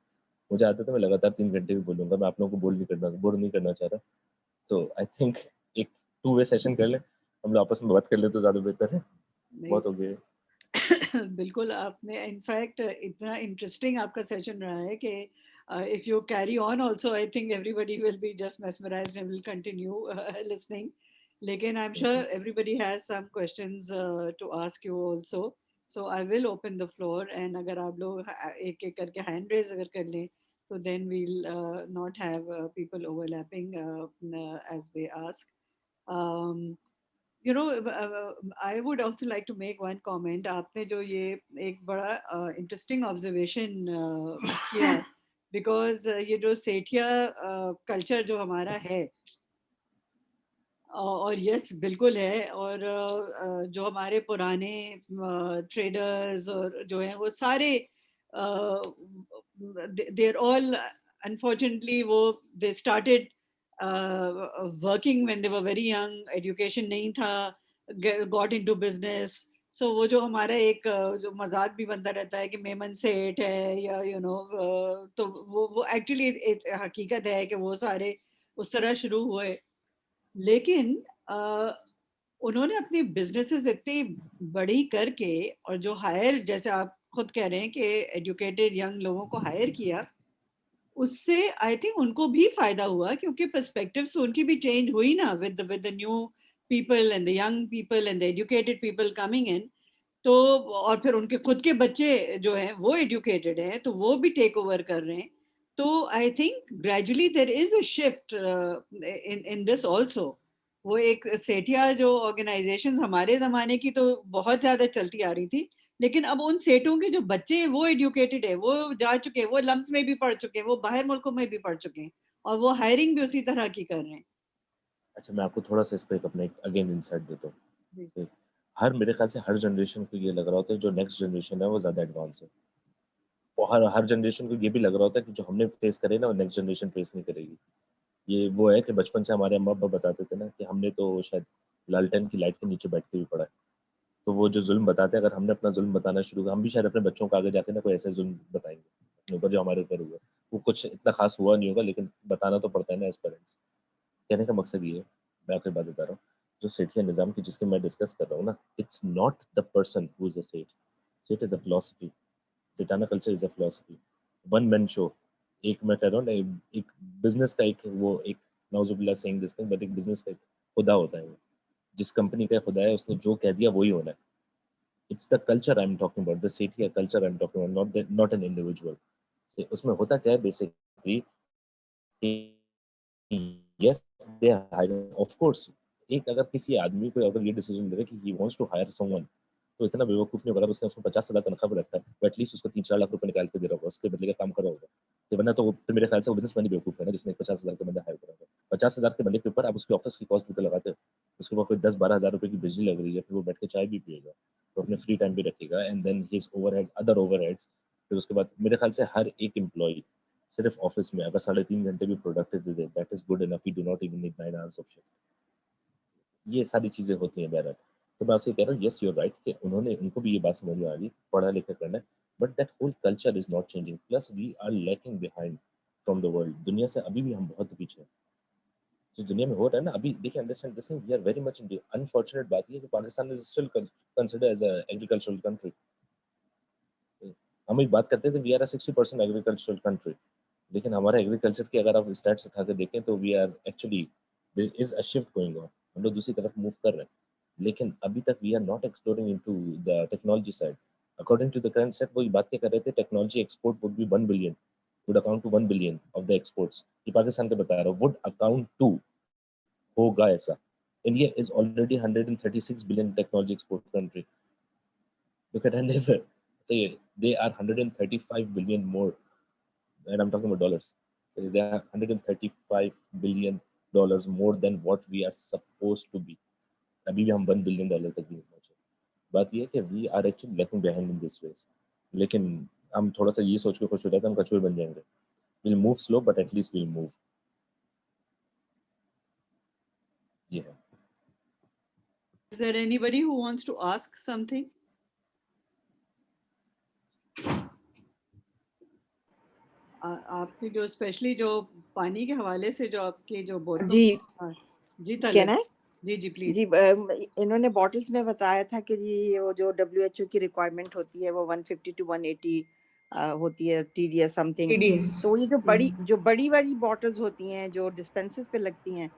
मुझे आदत है मैं लगातार 3 घंटे भी बोलूँगा, मैं आप लोगों को बोर नहीं करना चाह रहा। तो आई थिंक एक टू वे सेशन कर लें, हम लोग आपस में बात कर लें तो ज़्यादा बेहतर है। नहीं बहुत हो गए। बिल्कुल आपने इनफैक्ट इतना इंटरेस्टिंग आपका सेशन रहा है कि if you carry on also I think everybody will be just mesmerised and will continue listening लेकिन I am thank you. Sure everybody has some questions to ask you also so I will open the floor and अगर आप लोग एक एक करके hand raise अगर कर लें तो then will not have people overlapping as they ask you know I would also like to make one comment आपने जो ये एक बड़ा interesting observation किया because ये जो सेठिया culture जो हमारा है और यस बिल्कुल है और जो हमारे पुराने ट्रेडर्स और जो हैं वो सारे देर ऑल अनफॉर्चुनेटली वो they started working when they were very young education नहीं था गॉट इनटू बिजनेस सो वो जो हमारा एक जो मजाक भी बनता रहता है कि मेमन सेठ है या यू नो तो वो एक्चुअली एक हकीकत है कि वो सारे उस तरह शुरू हुए लेकिन अ, उन्होंने अपनी बिजनेसेस इतनी बड़ी करके और जो हायर जैसे आप खुद कह रहे हैं कि एजुकेटेड यंग लोगों को हायर किया उससे आई थिंक उनको भी फायदा हुआ क्योंकि पर्सपेक्टिव्स उनकी भी चेंज हुई ना with the new people and the young people and the educated people coming in तो और फिर उनके खुद के बच्चे जो हैं वो एजुकेटेड हैं तो वो भी टेक ओवर कर रहे हैं तो I think gradually there is a shift in in this also वो एक सेठिया जो ऑर्गेनाइजेशन हमारे जमाने की तो बहुत ज्यादा चलती आ रही थी लेकिन अब उन सेठों के जो बच्चे हैं वो एजुकेटेड है वो जा चुके हैं वो लम्स में भी पढ़ चुके हैं वो बाहर मुल्कों में भी पढ़ चुके हैं और वो हायरिंग भी उसी तरह की कर रहे हैं अच्छा मैं आपको थोड़ा-सा इस पे एक अपना एक अगेन इनसाइट देता हूँ। जी तो हर मेरे ख़्याल से हर जनरेशन को ये लग रहा होता है जो नेक्स्ट जनरेशन है वो ज़्यादा एडवांस है। और हर हर जनरेशन को ये भी लग रहा होता है कि जो हमने फेस करे ना वो नेक्स्ट जनरेशन फेस नहीं करेगी। ये वो है कि बचपन से हमारे अम्मा-अब्बा बताते थे ना कि हमने तो शायद लालटेन की लाइट के नीचे बैठ के भी पढ़ा है। तो वो जो ज़ुल्म बताते हैं, अगर हमने अपना ज़ुल्म बताना शुरू किया, हम भी शायद अपने बच्चों को आगे जाके ना कोई ऐसा ज़ुल्म बताएँगे, अपने ऊपर जो हमारे ऊपर हुआ। वो कुछ इतना ख़ास हुआ नहीं होगा, लेकिन बताना तो पड़ता है ना एज़ पेरेंट्स। कहने का मकसद ये है, मैं आपको एक बात बता रहा हूँ, जो सेठिया निज़ाम की जिसकी मैं डिस्कस कर रहा हूँ ना, it's not the person who is a seth. Seth is a philosophy, sethana culture is a philosophy. One man show, एक मैं कह रहा हूँ ना, एक बिज़नेस का एक वो एक नाउज़ुबिल्लाह सेइंग दिस थिंग, बट एक बिज़नेस का एक खुदा होता है वो। जिस कंपनी का खुदा है, उसने जो कह दिया वही होना है। It's the culture I am talking about, the Sethia culture I am talking about, not an individual. उसमें होता क्या है बेसिकली कि yes, they are hiring, of course. एक अगर किसी आदमी को अगर ये डिसीजन ले रहा है कि he wants to hire someone, तो इतना बेवकूफ नहीं होगा, अगर उसने उसको 50,000 तनख्वाह पे रखा है, तो एटलीस्ट उसको 3-4 लाख रुपए निकाल के दे रहा होगा, उसके बदले का काम कर रहा होगा। तो वरना तो फिर मेरे ख्याल से वो बिजनेसमैन ही बेवकूफ है ना, जिसने 50,000 का बंदा हायर करा होगा। 50,000 के बंदे के ऊपर आप उसके ऑफिस की कॉस्ट भी तो लगाते हो, उसके बाद कोई 10-12 हज़ार रुपए की बिजली लग रही है, फिर वो बैठ के चाय भी पिएगा, तो अपने फ्री टाइम भी रखेगा, and then his overhead, other overheads, फिर उसके बाद मेरे ख्याल से हर एक एम्प्लॉय सिर्फ ऑफिस में अगर 3.5 घंटे भी प्रोडक्टिव दे दे, that is good enough, we do not even need 9 hours of shift. ये सारी चीजें होती हैं बहरहाल। तो मैं आपसे कह रहा हूँ, यस यू आर राइट कि उन्होंने, उनको भी ये बात समझ में आ रही, पढ़ा लिखा करना है, but that whole culture is not changing, plus we are lacking behind from the world. दुनिया से अभी भी हम बहुत पीछे हैं। जो दुनिया में हो रहा है ना अभी, देखिए, understand this thing, we are very much in the unfortunate बात ये है कि Pakistan is still considered as a agricultural country. हम एक बात करते थे we are a 60% agricultural country, लेकिन हमारा एग्रीकल्चर की अगर आप स्टैट्स उठा के देखें तो we are actually, there is a shift going on, हम लोग दूसरी तरफ मूव कर रहे हैं, लेकिन अभी तक we are not exploring into the technology side. According to the current set, वो ये बात क्या कर रहे थे, technology export would be 1 billion, would account to 1 billion of the exports. ये पाकिस्तान का बता रहा हूँ, वुड अकाउंट टू, होगा ऐसा। India is already 136 billion technology export country. Look at Endeavor. They are 135 billion more, and I'm talking about dollars. So they are 135 billion dollars more than what we are supposed to be. अभी भी हम $1 billion तक नहीं पहुंचे। बात ये है कि we are actually lacking behind in this ways. लेकिन हम थोड़ा सा ये सोच के खुश हो जाते हैं हम कछुए बन जाएंगे। We'll move slow, but at least we'll move. ये है। Is there anybody who wants to ask something? आपने जो स्पेशली जो पानी के हवाले से जो आपकी जो बोतल जी जी कहना है जी जी प्लीज जी इन्होंने बॉटल्स में बताया था कि जी वो जो WHO की रिक्वायरमेंट होती है वो 150 to 180 होती है TDS समथिंग। तो ये जो बड़ी वाली बॉटल्स होती हैं जो डिस्पेंसर्स पे लगती हैं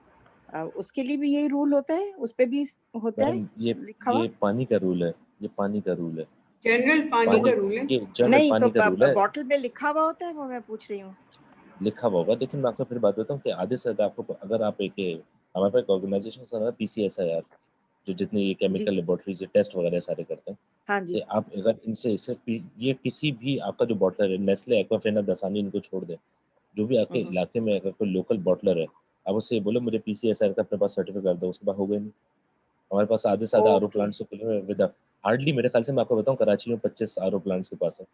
उसके लिए भी यही रूल होता है, उस पे भी होता है लिखा हुआ? ये पानी का रूल है, ये पानी का रूल है, जनरल पानी का रूल है। ये जनरल नहीं पानी का रूल तो है, बॉटल पे लिखा हुआ होता है, वो मैं पूछ रही हूँ। लिखा हुआ होगा। लेकिन मैं आपको फिर बात बताऊँ कि आधे से ज़्यादा आपको, अगर आप एक, हमारे पास एक ऑर्गेनाइजेशन है PCSIR, जो जितने ये केमिकल लेबोरेटरी से टेस्ट वगैरह सारे करते हैं, हाँ जी। तो आप अगर इनसे ये किसी भी आपका जो बॉटलर है, नेस्ले, एक्वाफेना, दसानी, इनको छोड़ दें, जो भी आपके इलाके में अगर कोई लोकल बॉटलर है, आप उससे बोलो मुझे PCSIR का अपने पास सर्टिफिकेट कर दो, उसके बाद हो गए नहीं। हमारे पास आधे से ज़्यादा आरओ प्लांट्स तो खुले हुए हैं विद हार्डली, मेरे ख्याल से मैं आपको बताऊँ, कराची में 25 आरओ प्लांट्स के पास है।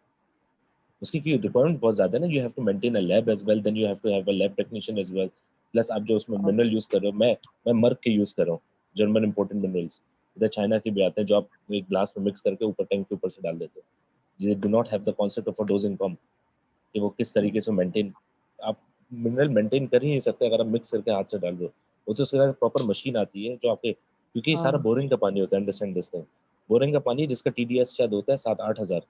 उसकी क्यों रिक्वायरमेंट बहुत ज़्यादा है ना, you have to maintain a lab as well, then you have to have a lab technician as well, plus आप जो उसमें मिनरल यूज़ कर रहे हो, मैं मर्क के यूज़ कर रहा हूँ, जर्मन इंपोर्टेड मिनरल्स, इधर चाइना के भी आते हैं जो आप एक ग्लास में मिक्स करके ऊपर टैंक के ऊपर से डाल देते हो। ये do not have the concept of a dosing pump कि वो किस तरीके से मेंटेन, आप मिनरल मेंटेन कर ही नहीं सकते अगर आप मिक्स करके हाथ से डाल दो। वो तो उसके साथ प्रॉपर मशीन आती है जो आपके, क्योंकि ये सारा बोरिंग का पानी होता है, अंडरस्टैंड दिस थिंग, बोरिंग का पानी जिसका TDS शायद होता है 7-8 हज़ार,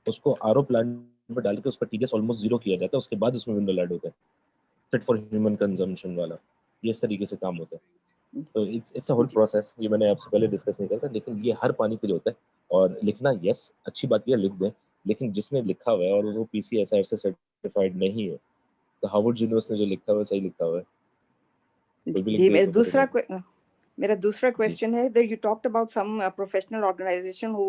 उसको आरओ प्लांट में डाल के उसका TDS ऑलमोस्ट 0 किया जाता है, उसके बाद उसमें मिनरल ऐड होता है, फिट फॉर ह्यूमन कंजम्पशन वाला। ये इस तरीके से काम होता है। तो इट्स अ होल प्रोसेस, ये मैंने आपसे पहले डिस्कस नहीं करता, लेकिन ये हर पानी के लिए होता है। और लिखना, यस अच्छी बात, ये लिख दें, लेकिन जिसमें लिखा हुआ है और वो PCSI से सर्टिफाइड नहीं है, तो हार्वर्ड यूनिवर्सिटी ने जो लिखा हुआ है सही लिखा हुआ है। जी मेरा दूसरा क्वेश्चन है, that you talked about some professional organization who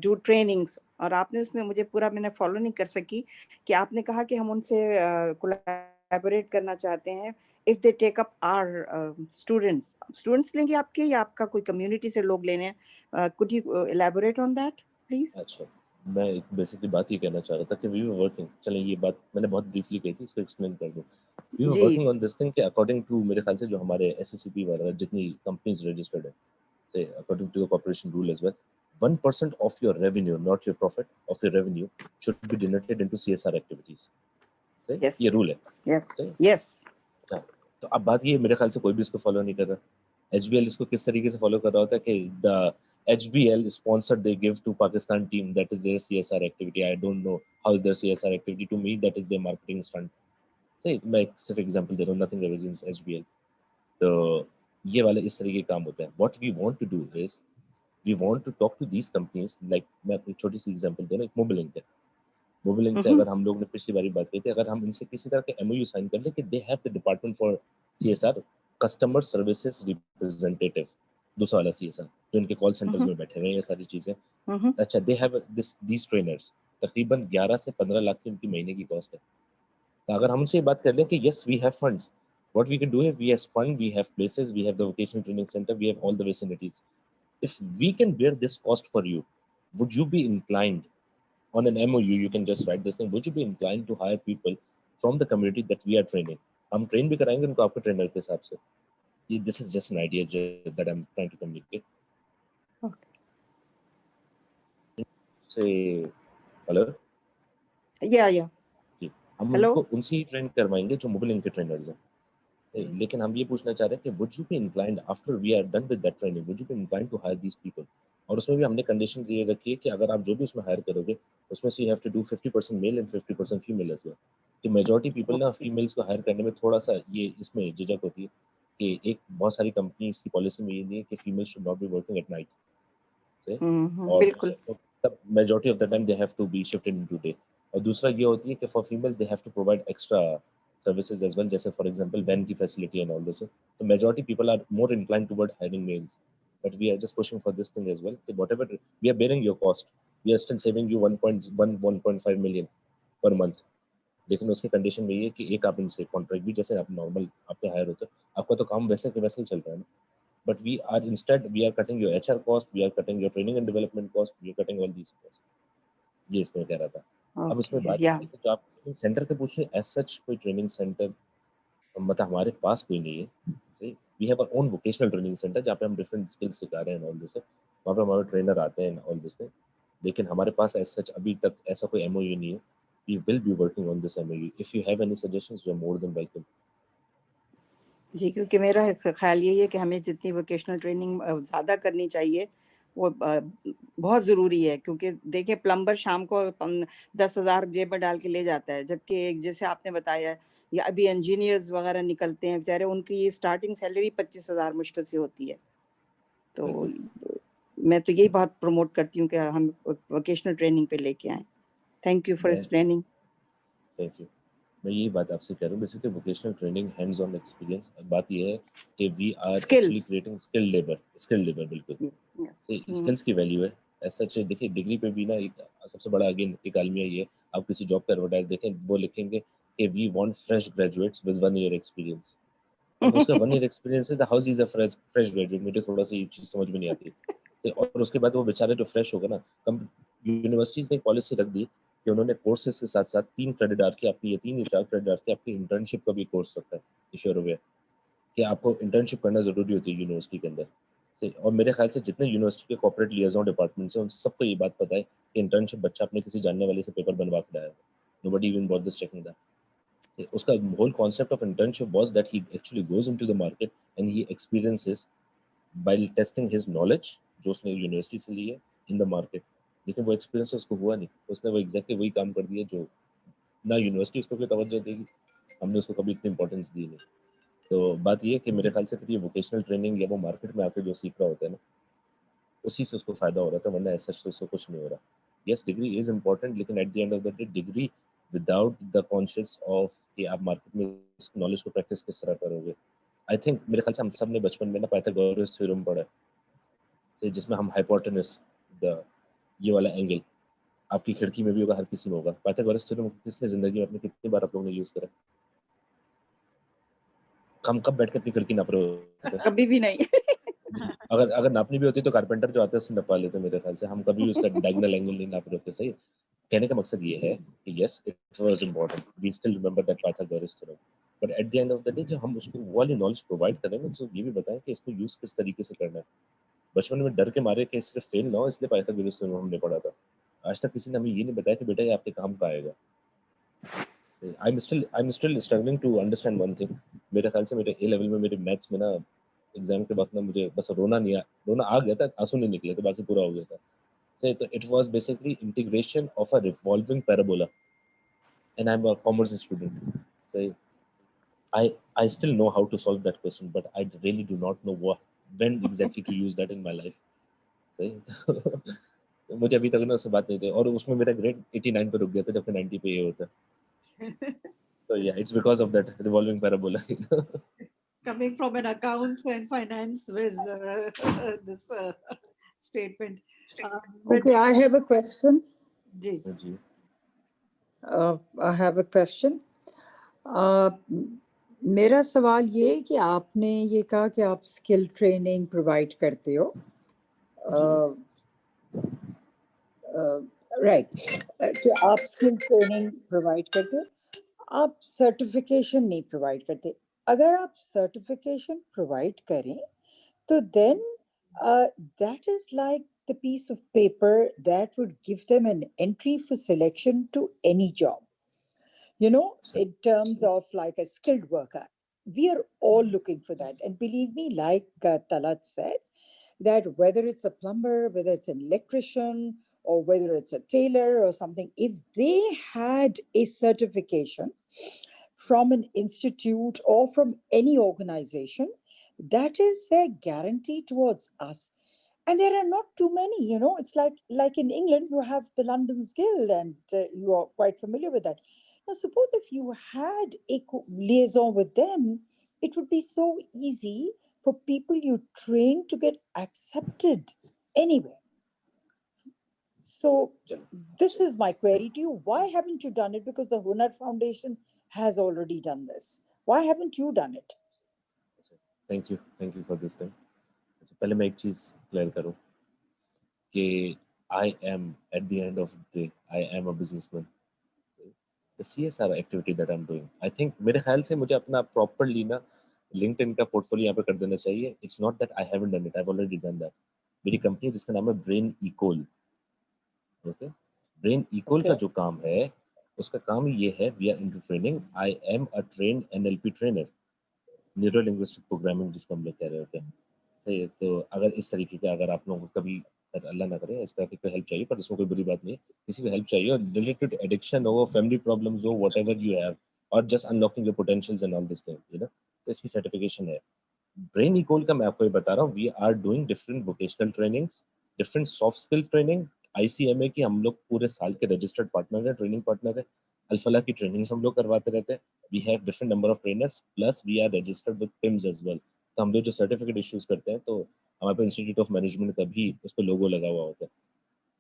do trainings, और आपने उसमें मुझे पूरा मैंने फॉलो नहीं कर सकी कि आपने कहा कि हम उनसे कोलैबोरेट करना चाहते हैं if they take up our students लेंगे आपके या आपका कोई कम्युनिटी से लोग लेने हैं? Could you elaborate on that please? अच्छा, मैं एक बेसिकली बात ये कहना चाह रहा था कि वी वर वर्किंग, चलें ये बात मैंने बहुत ब्रीफली कही थी, इसको एक्सप्लेन कर दूं। We were working on this thing कि अकॉर्डिंग टू, मेरे ख्याल से जो हमारे SSCP वगैरह जितनी कंपनीज रजिस्टर्ड है, से according to the corporation rule as well, 1% of your revenue, not your profit, of your revenue should be donated into CSR activities. सही? Yes. ये रूल है। Yes. सही? Yes. हाँ, तो अब बात ये, मेरे ख्याल से कोई भी इसको फॉलो नहीं कर रहा। HBL इसको किस तरीके से फॉलो कर रहा होता है कि the HBL sponsored they give to Pakistan team, that is their CSR activity. I don't know how is their CSR activity, to me that is their marketing stunt. सही, मैं एक सिर्फ एग्जांपल दे रहा हूँ, nothing against HBL। तो ये वाले इस तरीके के काम होते हैं। What we want to do is we want to talk to these companies, like मैं अपनी छोटी सी एग्जांपल दे रहा हूँ, एक मोबिलिंक है। मोबिलिंक से अगर हम लोग ने पिछली बारी बात की थी, अगर हम इनसे किसी तरह के MOU साइन कर ले कि दे have the department for CSR customer services representative, दूसरा वाला CSR जो इनके कॉल सेंटर्स में बैठे हुए हैं, ये सारी चीजें। अच्छा, दे हैव दीस ट्रेनर्स, तकरीबन 11 से 15 लाख की उनकी महीने की कॉस्ट है। तो अगर हम उनसे ये बात कर लें कि yes we have funds, what we can do is we have fund, we have places, we have the vocational training center, we have all the facilities. If we can bear this cost for you, would you be inclined on an MOU, you can just write this thing, would you be inclined to hire people from the community that we are training? हम train भी कराएंगे उनको आपके trainer के हिसाब से। ये this is just an idea that I'm trying to communicate. Okay. Say hello. Yeah. जी, हम Hello. उनको उनसे ही ट्रेन करवाएंगे जो मोबाइल के ट्रेनर्स हैं। लेकिन हम ये पूछना चाह रहे हैं कि would you be inclined after we are done with that training, would you be inclined to hire these people? और उसमें भी हमने कंडीशन ये रखी है कि अगर आप जो भी उसमें हायर करोगे उसमें से you have to do 50% male and 50% female as well. कि मेजॉरिटी पीपल ना फीमेल्स को हायर करने में थोड़ा सा ये इसमें झिझक होती है कि एक बहुत सारी कंपनीज की पॉलिसी में ये नहीं है कि females should not be working at night, और बिल्कुल। तब majority of the time they have to be shifted into day. और दूसरा ये होती है कि for females they have to provide extra services as well, जैसे for example van की facility and all this. So majority people are more inclined toward hiring males, but we are just pushing for this thing as well. Whatever we are bearing your cost, we are still saving you 1.5 million per month. लेकिन उसके condition में ये है कि एक आप इनसे contract भी जैसे आप नॉर्मल आपके हायर होते हैं, आपका तो काम वैसे के वैसे ही चल रहा है ना, but we are instead we are cutting your HR cost, we are cutting your training and development cost, we are cutting all these cost. ये इसमें कह रहा था। अब इसमें बात या जैसे जो आप सेंटर के पूछ रहे हैं, एज सच कोई ट्रेनिंग सेंटर मतलब हमारे पास कोई नहीं है। सही, we have our own vocational training center जहाँ पे हम डिफरेंट स्किल्स सिखा रहे हैं ऑल दिस, वहाँ पे हमारे ट्रेनर आते हैं ऑल दिस, लेकिन हमारे पास एज सच अभी तक ऐसा कोई MOU नहीं है। We will be working on this MOU। If you have any suggestions you are more than welcome. जी, क्योंकि मेरा ख्याल यही है कि हमें जितनी वोकेशनल ट्रेनिंग ज़्यादा करनी चाहिए वो बहुत ज़रूरी है, क्योंकि देखिए प्लम्बर शाम को 10,000 जेब में डाल के ले जाता है, जबकि जैसे आपने बताया या अभी इंजीनियर्स वगैरह निकलते हैं बेचारे, उनकी स्टार्टिंग सैलरी 25,000 मुश्किल से होती है। तो मैं तो यही बहुत प्रमोट करती हूँ कि हम वोकेशनल ट्रेनिंग पे लेके आए। Thank you for explaining. Thank you. मैं यही बात आपसे कह रहा हूँ, basically vocational training hands on experience. बात ये है कि we are actually creating skilled labour बिल्कुल स्किल्स की वैल्यू है। ऐसा चाहिए देखिए डिग्री पे भी ना एक सबसे बड़ा अगेन एक आलमिया ये है, आप किसी जॉब का एडवर्टाइज देखें वो लिखेंगे कि we want fresh graduates with 1 year experience. अब उसका 1 year एक्सपीरियंस है तो how is a fresh graduate, मुझे थोड़ा सा ये चीज समझ में नहीं आती है। और उसके बाद वो बेचारे जो फ्रेश होगा ना, कम यूनिवर्सिटीज ने पॉलिसी रख दी कि उन्होंने कोर्सेज के साथ साथ 3 क्रेडिट आर के आपकी 3 या 4 क्रेडिट आर के आपकी इंटर्नशिप का भी कोर्स रखता है। इश्योर हो गया कि आपको इंटर्नशिप करना जरूरी होती है यूनिवर्सिटी के अंदर से। और मेरे ख्याल से जितने यूनिवर्सिटी के कॉर्पोरेट लियाजन डिपार्टमेंट्स हैं उन सबको ये बात पता है कि इंटर्नशिप बच्चा अपने किसी जानने वाले से पेपर बनवा के लाया है। Nobody even bothers checking that. उसका whole concept of internship was that he actually goes into the market and he experiences by testing his knowledge जो उसने यूनिवर्सिटी से ली है इन द मार्केट। लेकिन वो एक्सपीरियंस उसको हुआ नहीं, उसने वो एग्जैक्टली वही काम कर दिया जो ना यूनिवर्सिटी उसको कोई तवज्जो देगी, हमने उसको कभी इतनी इंपॉर्टेंस दी नहीं। तो बात ये है कि मेरे ख्याल से फिर ये वोकेशनल ट्रेनिंग या वो मार्केट में आके जो सीख रहा होता है ना, उसी से उसको फायदा हो रहा था, वरना ऐसा उसको कुछ नहीं हो रहा। यस डिग्री इज इम्पोर्टेंट, लेकिन at the end of the day degree without the conscious of कि आप मार्केट में इस नॉलेज को प्रैक्टिस किस तरह करोगे। आई थिंक मेरे ख्याल से हम सब ने बचपन में ना पाइथागोरस थ्योरम पढ़ा है, जिसमें हम हाइपोटेनस द ये वाला एंगल आपकी खिड़की में भी होगा, हर किसी में होगा। पाइथागोरस थ्योरम किसने जिंदगी में अपने कितनी बार आप लोगों ने यूज करा? हम कब बैठ के अपनी खिड़की नाप रहे होते हैं? कभी भी नहीं। अगर नापनी भी होती तो कारपेंटर जो आते हैं उससे नपा लेते मेरे ख्याल से। हम कभी उसका डायगोनल एंगल नहीं नाप रहे होते। सही कहने का मकसद ये है कि yes it was important, we still remember that Pythagoras theorem, but at the end of the day जब हम उसको वो वाली नॉलेज प्रोवाइड करेंगे तो ये भी बताएं कि इसको यूज किस तरीके से करना है। बचपन में डर के मारे कि सिर्फ फेल ना हो इसलिए पाइथागोरस थ्योरम हमने पढ़ा था। आज तक किसी ने हमें ये नहीं बताया कि बेटा ये आपके काम का आएगा। I'm still struggling to understand one thing। मेरे ख्याल से मेरे A लेवल में मेरे मैथ्स में ना एग्जाम के वक्त ना मुझे बस रोना आ गया था, आंसू नहीं निकले थे, बाकी पूरा हो गया था। तो it was basically integration of a revolving parabola and I'm a commerce student। So I still know how to solve that question, but I really do not know when exactly to use that in my life। सही तो मुझे अभी तक ना उससे बात नहीं थी, और उसमें मेरा ग्रेड 89 पे रुक गया था जबकि 90 पे ये होता। So yeah, it's because of that revolving parabola। coming from an accounts and finance with this statement. Okay, I have a question. Ji. Ji. I have a question. मेरा सवाल ये है कि आपने ये कहा कि आप स्किल ट्रेनिंग प्रोवाइड करते हो. राइट, कि आप स्किल ट्रेनिंग प्रोवाइड करते हो, आप सर्टिफिकेशन नहीं प्रोवाइड करते. अगर आप सर्टिफिकेशन प्रोवाइड करें तो then that is like the piece of paper that would give them an entry for selection to any job. You know, in terms of like a skilled worker, we are all looking for that. And believe me, like Talat said, that whether it's a plumber, whether it's an electrician, or whether it's a tailor or something, if they had a certification from an institute or from any organization, that is their guarantee towards us. And there are not too many, you know. It's like in England, you have the London's Guild, and you are quite familiar with that. Now, suppose if you had a liaison with them, it would be so easy for people you train to get accepted anywhere. So this is my query to you. Why haven't you done it? Because the Hunar Foundation has already done this. Why haven't you done it? Thank you for this thing. पहले मैं एक चीज clear करूं कि I am at the end of the day I am a businessman. The CSR activity that I'm doing, I think मेरे ख्याल से मुझे अपना properly ना LinkedIn का पोर्टफोलियो यहाँ पे कर देना चाहिए. It's not that I haven't done it. I've already done that. मेरी कंपनी जिसका नाम है Brain Ecole. Okay, Brain Ecole का जो काम है उसका काम ये है, we are into training. I am a trained NLP trainer, neuro linguistic programming जिसको हम लोग कह रहे होते हैं. सही है. तो अगर इस तरीके का अगर आप लोगों को कभी अल्लाह ना करे इस तरह की कोई हेल्प चाहिए, पर इसमें कोई बुरी बात नहीं है, किसी को हेल्प चाहिए और रिलेटेड एडिक्शन हो, फैमिली प्रॉब्लम्स हो, व्हाटएवर यू हैव, और just unlocking your potentials and all this thing, you no, तो इसकी सर्टिफिकेशन है. ब्रेन इकोल का मैं आपको ये बता रहा हूँ, we are doing different vocational trainings, different soft skill training. ICMA की हम लोग पूरे साल के रजिस्टर्ड पार्टनर है, ट्रेनिंग पार्टनर है. अल्फला की ट्रेनिंग्स हम लोग करवाते रहते हैं. We have different number of trainers, plus we are registered with PIMS as well. तो हम लोग जो सर्टिफिकेट इश्यूज करते हैं, तो हमारे पास इंस्टीट्यूट ऑफ मैनेजमेंट का भी उस पर लोगो लगा हुआ होता है.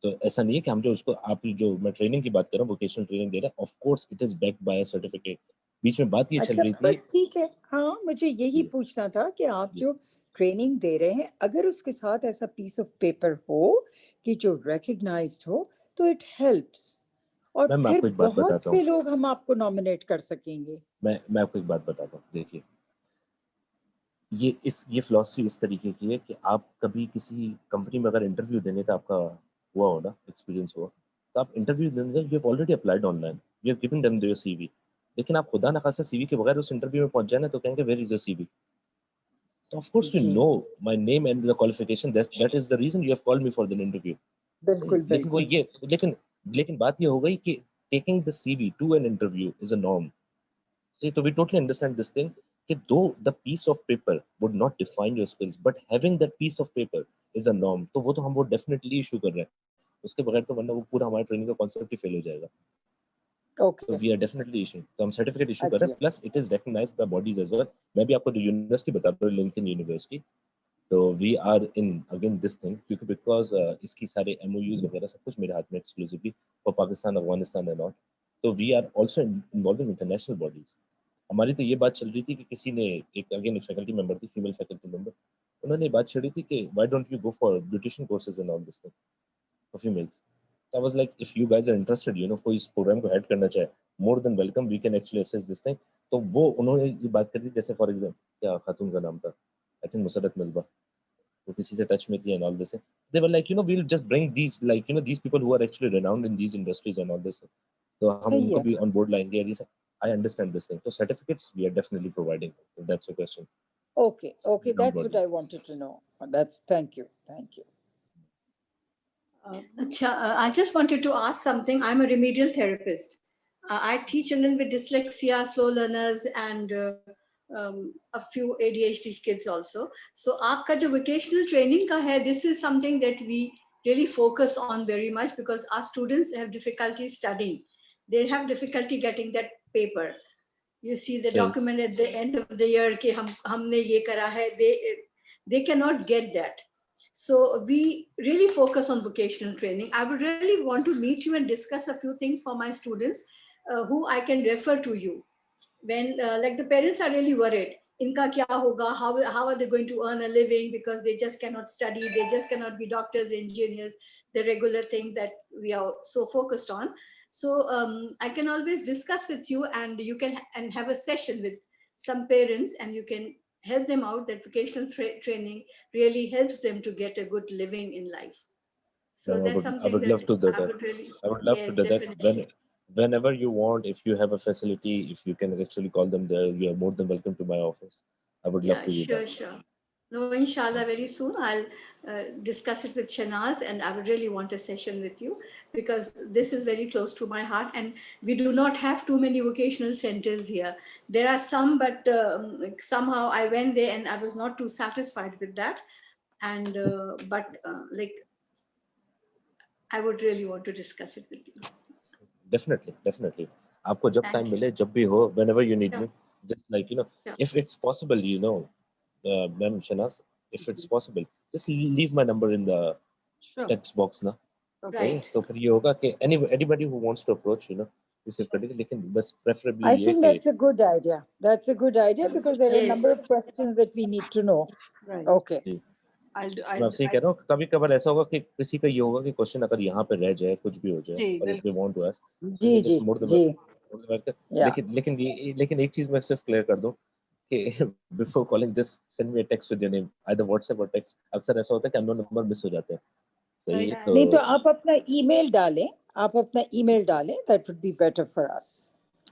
तो ऐसा नहीं है कि हम जो उसको, आप जो मैं ट्रेनिंग की बात कर रहा हूँ, वोकेशनल ट्रेनिंग दे रहा है, of course it is backed by a certificate. बीच में बात ये चल रही थी. बस ठीक है. हाँ, मुझे यही पूछना था कि आप जो ट्रेनिंग दे रहे हैं, अगर उसके साथ ऐसा पीस ऑफ पेपर हो कि जो रिकॉग्नाइज्ड हो, तो इट हेल्प्स. और मैं फिर आपको एक बात बहुत बताता से हूँ. लोग हम आपको नॉमिनेट कर सकेंगे. मैं आपको एक बात बताता हूँ. देखिए, ये फिलॉसफी इस तरीके की है कि आप कभी किसी कंपनी में अगर इंटरव्यू देने का आपका हुआ हो ना, एक्सपीरियंस हुआ, तो आप इंटरव्यू देने, you have already applied online, you have given them your CV, लेकिन आप खुदा ना खासा CV के बगैर उस इंटरव्यू में पहुंच जाए ना, तो कहेंगे where is your CV. So of course you know my name and the qualification. That is the reason you have called me for the interview. बिल्कुल लेकिन वो बिल्कुल. ये लेकिन बात ये हो गई कि taking the CV to an interview is a norm. See, so we totally understand this thing कि though the piece of paper would not define your skills, but having that piece of paper is a norm. तो वो हम definitely issue कर रहे हैं. उसके बगैर तो वरना वो पूरा हमारा ट्रेनिंग का कॉन्सेप्ट ही फेल हो जाएगा. Okay. So we are definitely issuing. तो हम सर्टिफिकेट इशू कर रहे हैं, plus it is recognised by bodies as well. मैं भी आपको यूनिवर्सिटी बता रहा हूँ, लिंकन यूनिवर्सिटी. तो we are in again this thing, क्योंकि बिकॉज इसकी सारे MOUs वगैरह सब कुछ मेरे हाथ में exclusively for Pakistan, Afghanistan and all. तो we are also involving international bodies. हमारी तो ये बात चल रही थी कि किसी ने एक अगेन फैकल्टी मेंबर थी, फीमेल फैकल्टी मेंबर, उन्होंने बात छेड़ी थी कि why don't you go for beautician courses and all this thing for females. I was like, if you guys are interested, you know, कोई इस प्रोग्राम को हेड करना चाहे, more than welcome, we can actually assess this thing. तो वो उन्होंने ये बात कर दी, जैसे फॉर एग्जाम्पल क्या खातून का नाम था, आई थिंक मुसरत मजबा, वो किसी से टच में थी and all this. They were like, you know, we'll just bring these, like, you know, these people who are actually renowned in these industries and all this. तो हम उनको भी on board लाएंगे. ये I understand this thing. So certificates we are definitely providing. If that's your question. Okay, that's what I wanted to know. Thank you. I just wanted to ask something. I'm a remedial therapist. I teach children with dyslexia, slow learners, and a few ADHD kids also. So, आपका जो vocational training का है, this is something that we really focus on very much because our students have difficulty studying. They have difficulty getting that paper. You see the सही document at the end of the year कि हमने ये करा है. They cannot get that. So we really focus on vocational training. I would really want to meet you and discuss a few things for my students who I can refer to you. When like the parents are really worried, इनका क्या होगा? How are they going to earn a living? Because they just cannot study, they just cannot be doctors, engineers, the regular thing that we are so focused on. So I can always discuss with you, and you can and have a session with some parents, and you can help them out that vocational training really helps them to get a good living in life. So No, that's I something would love that to do I that. would really, I would love to yes, do that. definitely. Whenever you want, if you have a facility, if you can actually call them there, you are more than welcome to my office. I would love Yeah, to do that. sure. No, inshallah, very soon I'll discuss it with Shanaz, and I would really want a session with you because this is very close to my heart. And we do not have too many vocational centers here. There are some, but somehow I went there and I was not too satisfied with that. And like I would really want to discuss it with you. Definitely. आपको जब Thank time you. मिले, जब भी हो, whenever you need Sure. me, just like Sure. if it's possible, Ma'am Shanaz, if it's possible, just leave my number in the Sure. text box ना. Okay. सही है? Right. तो फिर ये होगा कि anybody who wants to approach, इसे करेंगे, लेकिन बस preferably I ये think कि that's a good idea. That's a good idea because there are a number Yes. of questions that we need to know. Right. Okay. Ji, I'll मैं आपसे ये कह रहा हूँ, कभी कभार ऐसा होगा कि किसी का ये होगा कि क्वेश्चन अगर यहाँ पे रह जाए, कुछ भी हो जाए, जी, और if they want to ask, ji just ji more than ji welcome. Yeah. लेकिन एक चीज मैं सिर्फ क्लियर कर दूं कि before calling just send me a text with your name, either WhatsApp or text. अक्सर ऐसा होता है कि अननोन नंबर मिस हो जाते हैं, सही है? Right. नहीं तो तो आप अपना email डालें, that would be better for us.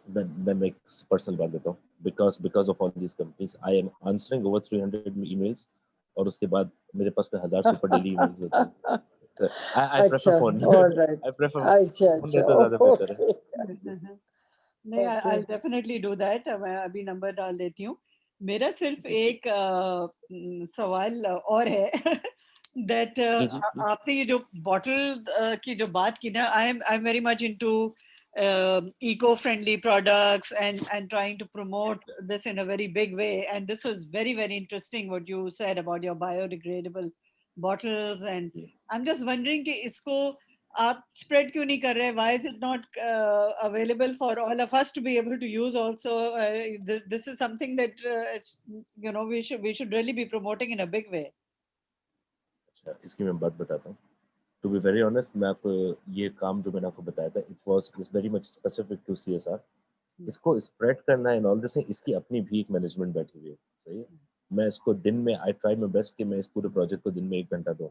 मैं एक पर्सनल बात देता हूँ, because of all these companies I am answering over 300 emails, और उसके बाद मेरे पास पे 1000 सुपर डेली emails होते हैं. So, I prefer अच्छा, phone. all right. I prefer अच्छा phone अच्छा, रहता ज्यादा बेहतर है. okay. नहीं, Okay. I'll definitely do that. मैं अभी नंबर डाल देती हूँ. मेरा सिर्फ एक सवाल और है that जी जी please. आपने ये जो बॉटल की जो बात की ना, I'm very much into eco-friendly products and trying to promote this in a very big way. And this was very, very interesting what you said about your biodegradable bottles. And I'm just wondering कि इसको आप spread क्यों नहीं कर रहे? Why is it not available for all of us to be able to use also? This is something that we should really be promoting in a big way. अच्छा, इसकी मैं बात बताता हूँ. To be very honest, मैं आपको ये काम जो मैंने आपको बताया था, is very much specific to CSR. इसको स्प्रेड करना है ऑल दिस, इसकी अपनी भी एक मैनेजमेंट बैठी हुई है, सही है? मैं इसको दिन में आई ट्राई माय बेस्ट कि मैं इस पूरे प्रोजेक्ट को दिन में 1 घंटा दूं,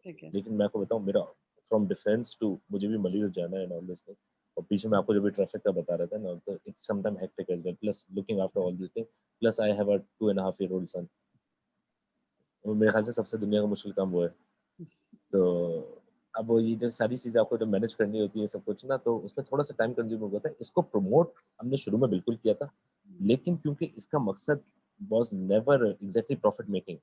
ठीक है. लेकिन मैं आपको बताऊं, मेरा फ्रॉम डिफेंस टू मुझे भी मलीर जाना है ऑल दिस थिंग, और पीछे मैं आपको जो भी ट्रैफिक का बता रहा था ना, तो it's some time hectic as well, plus looking after all this thing, plus I have a 2.5 year old son. मेरे ख्याल से सबसे दुनिया का मुश्किल काम वो है. तो अब वो ये जो सारी चीजें आपको जब मैनेज करनी होती है सब कुछ ना, तो उसमें थोड़ा सा टाइम कंज्यूमिंग होता है. इसको प्रमोट हमने शुरू में बिल्कुल किया था, लेकिन क्योंकि इसका मकसद was never exactly profit making,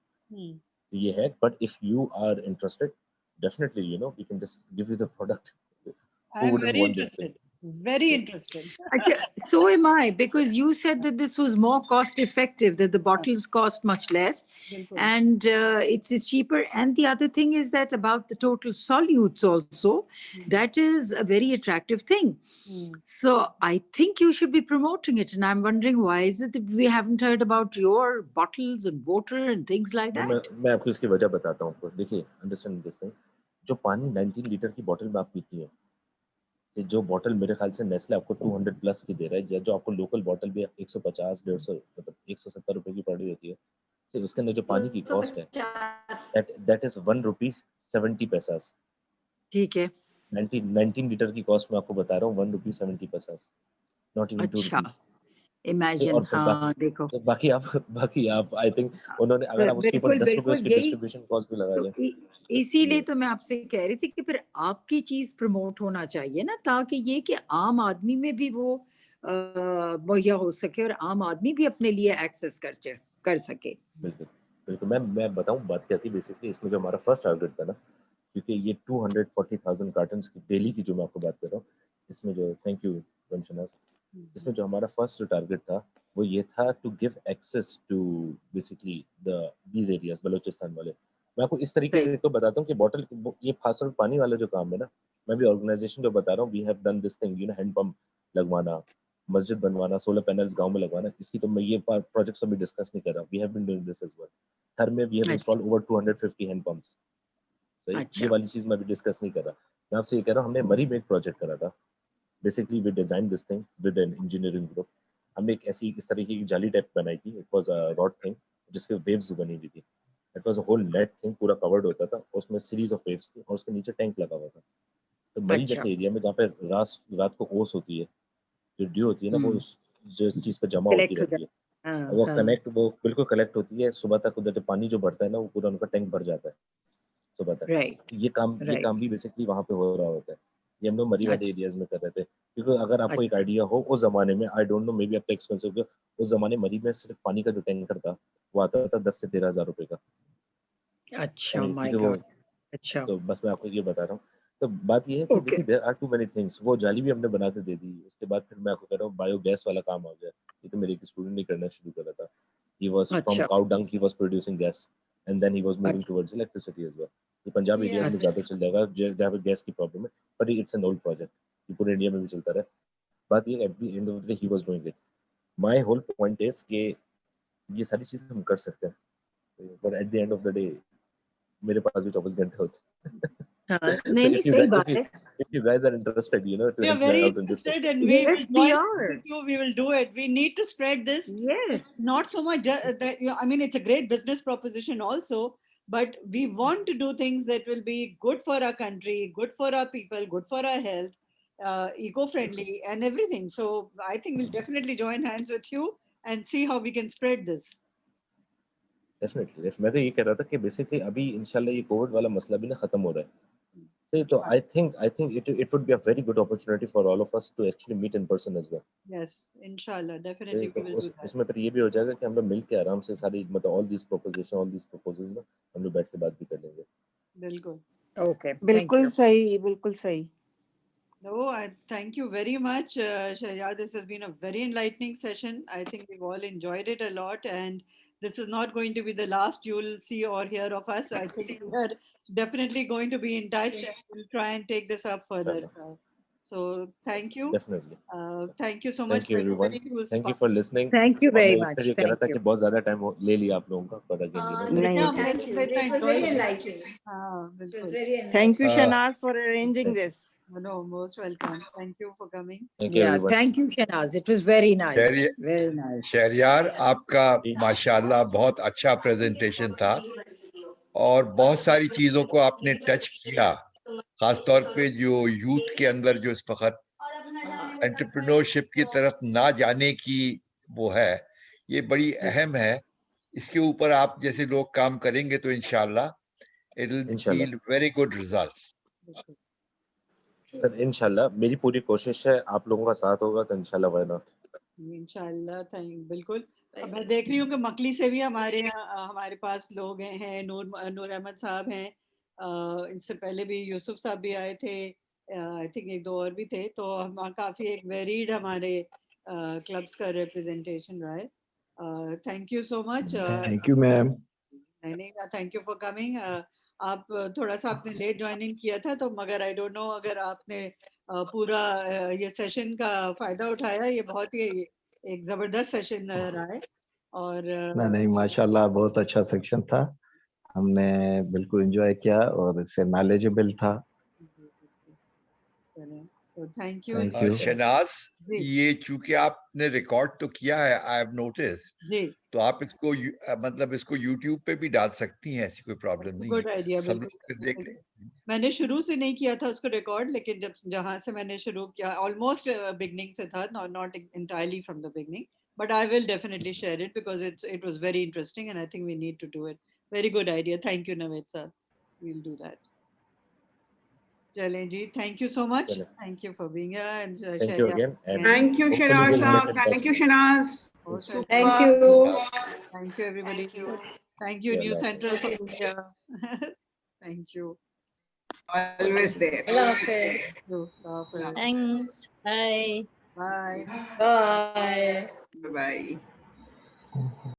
ये है. But if you are interested, definitely we can just give you the product. Who I'm wouldn't very want this thing? interested. Very Yeah. interested. Actually, so am I, because you said that this was more cost effective, that the bottles cost much less बिल्कुल. and it's cheaper. And the other thing is that about the total solutes also, that is a very attractive thing. So I think you should be promoting it. And I'm wondering, why is it that we haven't heard about your bottles and water and things like that? मैं आपको इसकी वजह बताता हूँ आपको. देखिए, understand this thing, जो पानी 19 लीटर की बोतल में आप पीती हैं, जो बॉटल मेरे ख्याल से नेस्ले आपको 200 प्लस की दे रहा है, या जो आपको लोकल बॉटल भी 150 150 मतलब 170 रुपए की पड़ रही होती है, से उसके अंदर जो पानी की कॉस्ट है, that is 1 रुपी 70 पैसास. ठीक है. 19 लीटर की कॉस्ट में आपको बता रहा हूँ, 1 रुपी 70 पैसास, नॉट इवन 2 अच्छा, रुपीस. imagine. और फिर हाँ, देखो. बाकी आप आई थिंक उन्होंने अगर आप उसके ऊपर 10 रुपए उसकी यही डिस्ट्रीब्यूशन कॉस्ट भी लगा तो लें, इसीलिए तो मैं आपसे कह रही थी कि फिर आपकी चीज प्रमोट होना चाहिए ना, ताकि ये कि आम आदमी में भी वो मुहैया हो सके और आम आदमी भी अपने लिए एक्सेस कर सके. बिल्कुल. मैं बताऊं बात क्या थी बेसिकली. इसमें जो हमारा फर्स्ट टारगेट था ना, क्योंकि ये 240,000 कार्टन्स की डेली की जो मैं आपको बात कर रहा हूँ, इसमें जो थैंक यू वंशनास, इसमें जो हमारा फर्स्ट जो टारगेट था वो ये था to give access to basically these areas, Balochistan वाले। मैं आपको इस तरीके से तो बताता हूँ कि बॉटल, ये फास्ट और पानी वाला जो काम है ना, मैं भी ऑर्गेनाइजेशन जो बता रहा हूँ, we have done this thing, you know, hand pump लगवाना, मस्जिद बनवाना, सोलर पैनल्स गांव में लगवाना, इसकी तो मैं ये प्रोजेक्ट्स अभी डिस्कस नहीं कर रहा। We have been doing this as well. Thar में we have installed over 250 hand pumps. सही, ये वाली चीज मैं भी डिस्कस नहीं कर रहा। मैं आपसे ये कह रहा हूँ, हमने मरी में एक प्रोजेक्ट करा था। Basically we design this thing with an engineering group. हमने एक ऐसी इस तरीके की जाली टाइप बनाई थी, it was a rod thing जिसके वेव्स बनी हुई थी। It was a whole net thing, पूरा कवर्ड होता था, उसमें सीरीज ऑफ वेव्स थी और उसके नीचे टैंक लगा हुआ था। तो मरी जैसे एरिया में जहाँ पे रात को ओस होती है, जो ड्यू होती है ना, वो जो इस चीज पे जमा होती रहती है, वो कनेक्ट, वो बिल्कुल कलेक्ट होती है। सुबह तक उधर पानी जो भरता है ना, वो पूरा उनका टैंक भर जाता है सुबह तक। ये काम भी बेसिकली वहाँ पे हो रहा होता है। ये हम लोग मरी वाले एरियाज में कर रहे थे, क्योंकि अगर आपको एक आइडिया हो, उस जमाने में, आई डोंट नो, मे बी आपका एक्सपेंसिव हो, उस जमाने मरी में सिर्फ पानी का जो टैंकर था वो आता था 10 से 13,000 रुपए का। अच्छा, माय क्योंकि वो, गॉड। अच्छा, तो बस मैं आपको ये बता रहा हूँ। तो बात ये है कि देखिए, there are too many things. वो जाली भी हमने बना के दे दी। उसके बाद फिर मैं आपको कह रहा हूँ, बायोगैस वाला काम आ गया। ये तो मेरे एक स्टूडेंट ने करना शुरू करा था। He was from cow dung, he was producing gas and then he was moving towards electricity as well. ये पंजाब एरियाज में ज्यादा चल जाएगा जहाँ पे गैस की प्रॉब्लम है, but it's an old project, ये पूरे इंडिया में भी चलता रहा। बात ये, at the end of the day he was doing it. My whole point is कि ये सारी चीजें हम कर सकते हैं, but at the end of the day मेरे पास भी 24 घंटे होते हैं। नहीं नहीं, सही बात है। If you guys are interested, you know, to We are help me very out in this. interested, and we Yes, we join are. with you. We will do it. We need to spread this. Yes. Not so much that, you know, I mean, it's a great business proposition also, but we want to do things that will be good for our country, good for our people, good for our health, eco-friendly, and everything. So I think we'll definitely join hands with you and see how we can spread this. Definitely. मैं तो ये कह रहा था कि basically अभी इंशाल्लाह ये कोविड वाला मसला भी ना खत्म हो रहा है। सही, तो I think it would be a very good opportunity for all of us to actually meet in person as well. Yes, inshallah, definitely we will do that. उसमें फिर ये भी हो जाएगा कि हम लोग मिल के आराम से सारी, मतलब all these proposals ना हम लोग बैठ के बात भी कर लेंगे। बिल्कुल। Okay. बिल्कुल सही, बिल्कुल सही। No, I thank you very much, Shaya. This has been a very enlightening session. I think we've all enjoyed it a lot, and this is not going to be the last you'll see or hear of us. I think we are definitely going to be in touch, and we'll try and take this up further. So thank you. Definitely. Thank you so much. Thank you everyone. Thank you for listening. Thank you very much. मैं ये कह रहा था कि बहुत ज़्यादा time ले लिया आप लोगों का, but again, you know. नहीं, Thank you. It was very enlightening. It was very enlightening. Thank you, Shanaz, for arranging this. No, most welcome. Thank you for coming. Thank you everyone. Thank you, Shanaz. It was very nice. Very nice. Shahryar, आपका माशाल्लाह बहुत अच्छा presentation था और बहुत सारी चीजों को आपने टच किया, खासतौर पे जो यूथ के अंदर जो इस वक्त एंटरप्रेन्योरशिप की तरफ ना जाने की वो है, ये बड़ी अहम है। इसके ऊपर आप जैसे लोग काम करेंगे तो इंशाल्लाह it will yield very good results. Sir इंशाल्लाह मेरी पूरी कोशिश है, आप लोगों का साथ होगा तो इंशाल्लाह, व्हाई नॉट। इंशाल्लाह, बिल्कुल। अब मैं देख रही हूँ कि मकली से भी हमारे पास लोग हैं, नूर अहमद साहब हैं, इनसे पहले भी यूसुफ साहब भी आए थे, आई थिंक एक दो और भी थे। तो हम काफ़ी एक वेरीड हमारे क्लब्स का रिप्रेजेंटेशन रहा है। Thank you so much. Thank you ma'am. नहीं, थैंक यू फॉर कमिंग। आप थोड़ा सा आपने लेट ज्वाइनिंग किया था, तो मगर आई डोंट नो अगर आपने पूरा ये सेशन का फायदा उठाया। ये बहुत ही एक जबरदस्त सेशन रहा है। और नहीं माशाल्लाह बहुत अच्छा सेक्शन था, हमने बिल्कुल एंजॉय किया और इससे नॉलेजेबल था। So thank you. शनाज, ये चूंकि आपने रिकॉर्ड तो किया है, आई हैव नोटिस्ड, तो आप इसको मतलब इसको YouTube पे भी डाल सकती हैं, ऐसी कोई प्रॉब्लम नहीं गुड है। आइडिया, सब लोग देख लें। मैंने शुरू से नहीं किया था उसको रिकॉर्ड, लेकिन जहां से मैंने शुरू किया ऑलमोस्ट बिगनिंग से था, not entirely from the beginning, but I will definitely share it because it was very interesting and I think we need to do it. Very good idea. Thank you, Naveed sir. We'll do that. Chalein ji, thank you so much. Thank you for being here. And thank you again. And thank you, Shanaz sir. Thank you, Shanaz. Thank you. Thank you, everybody. Thank you, New Central, for being here. Thank you. Always there. Thanks. Bye. Bye. Bye. Bye.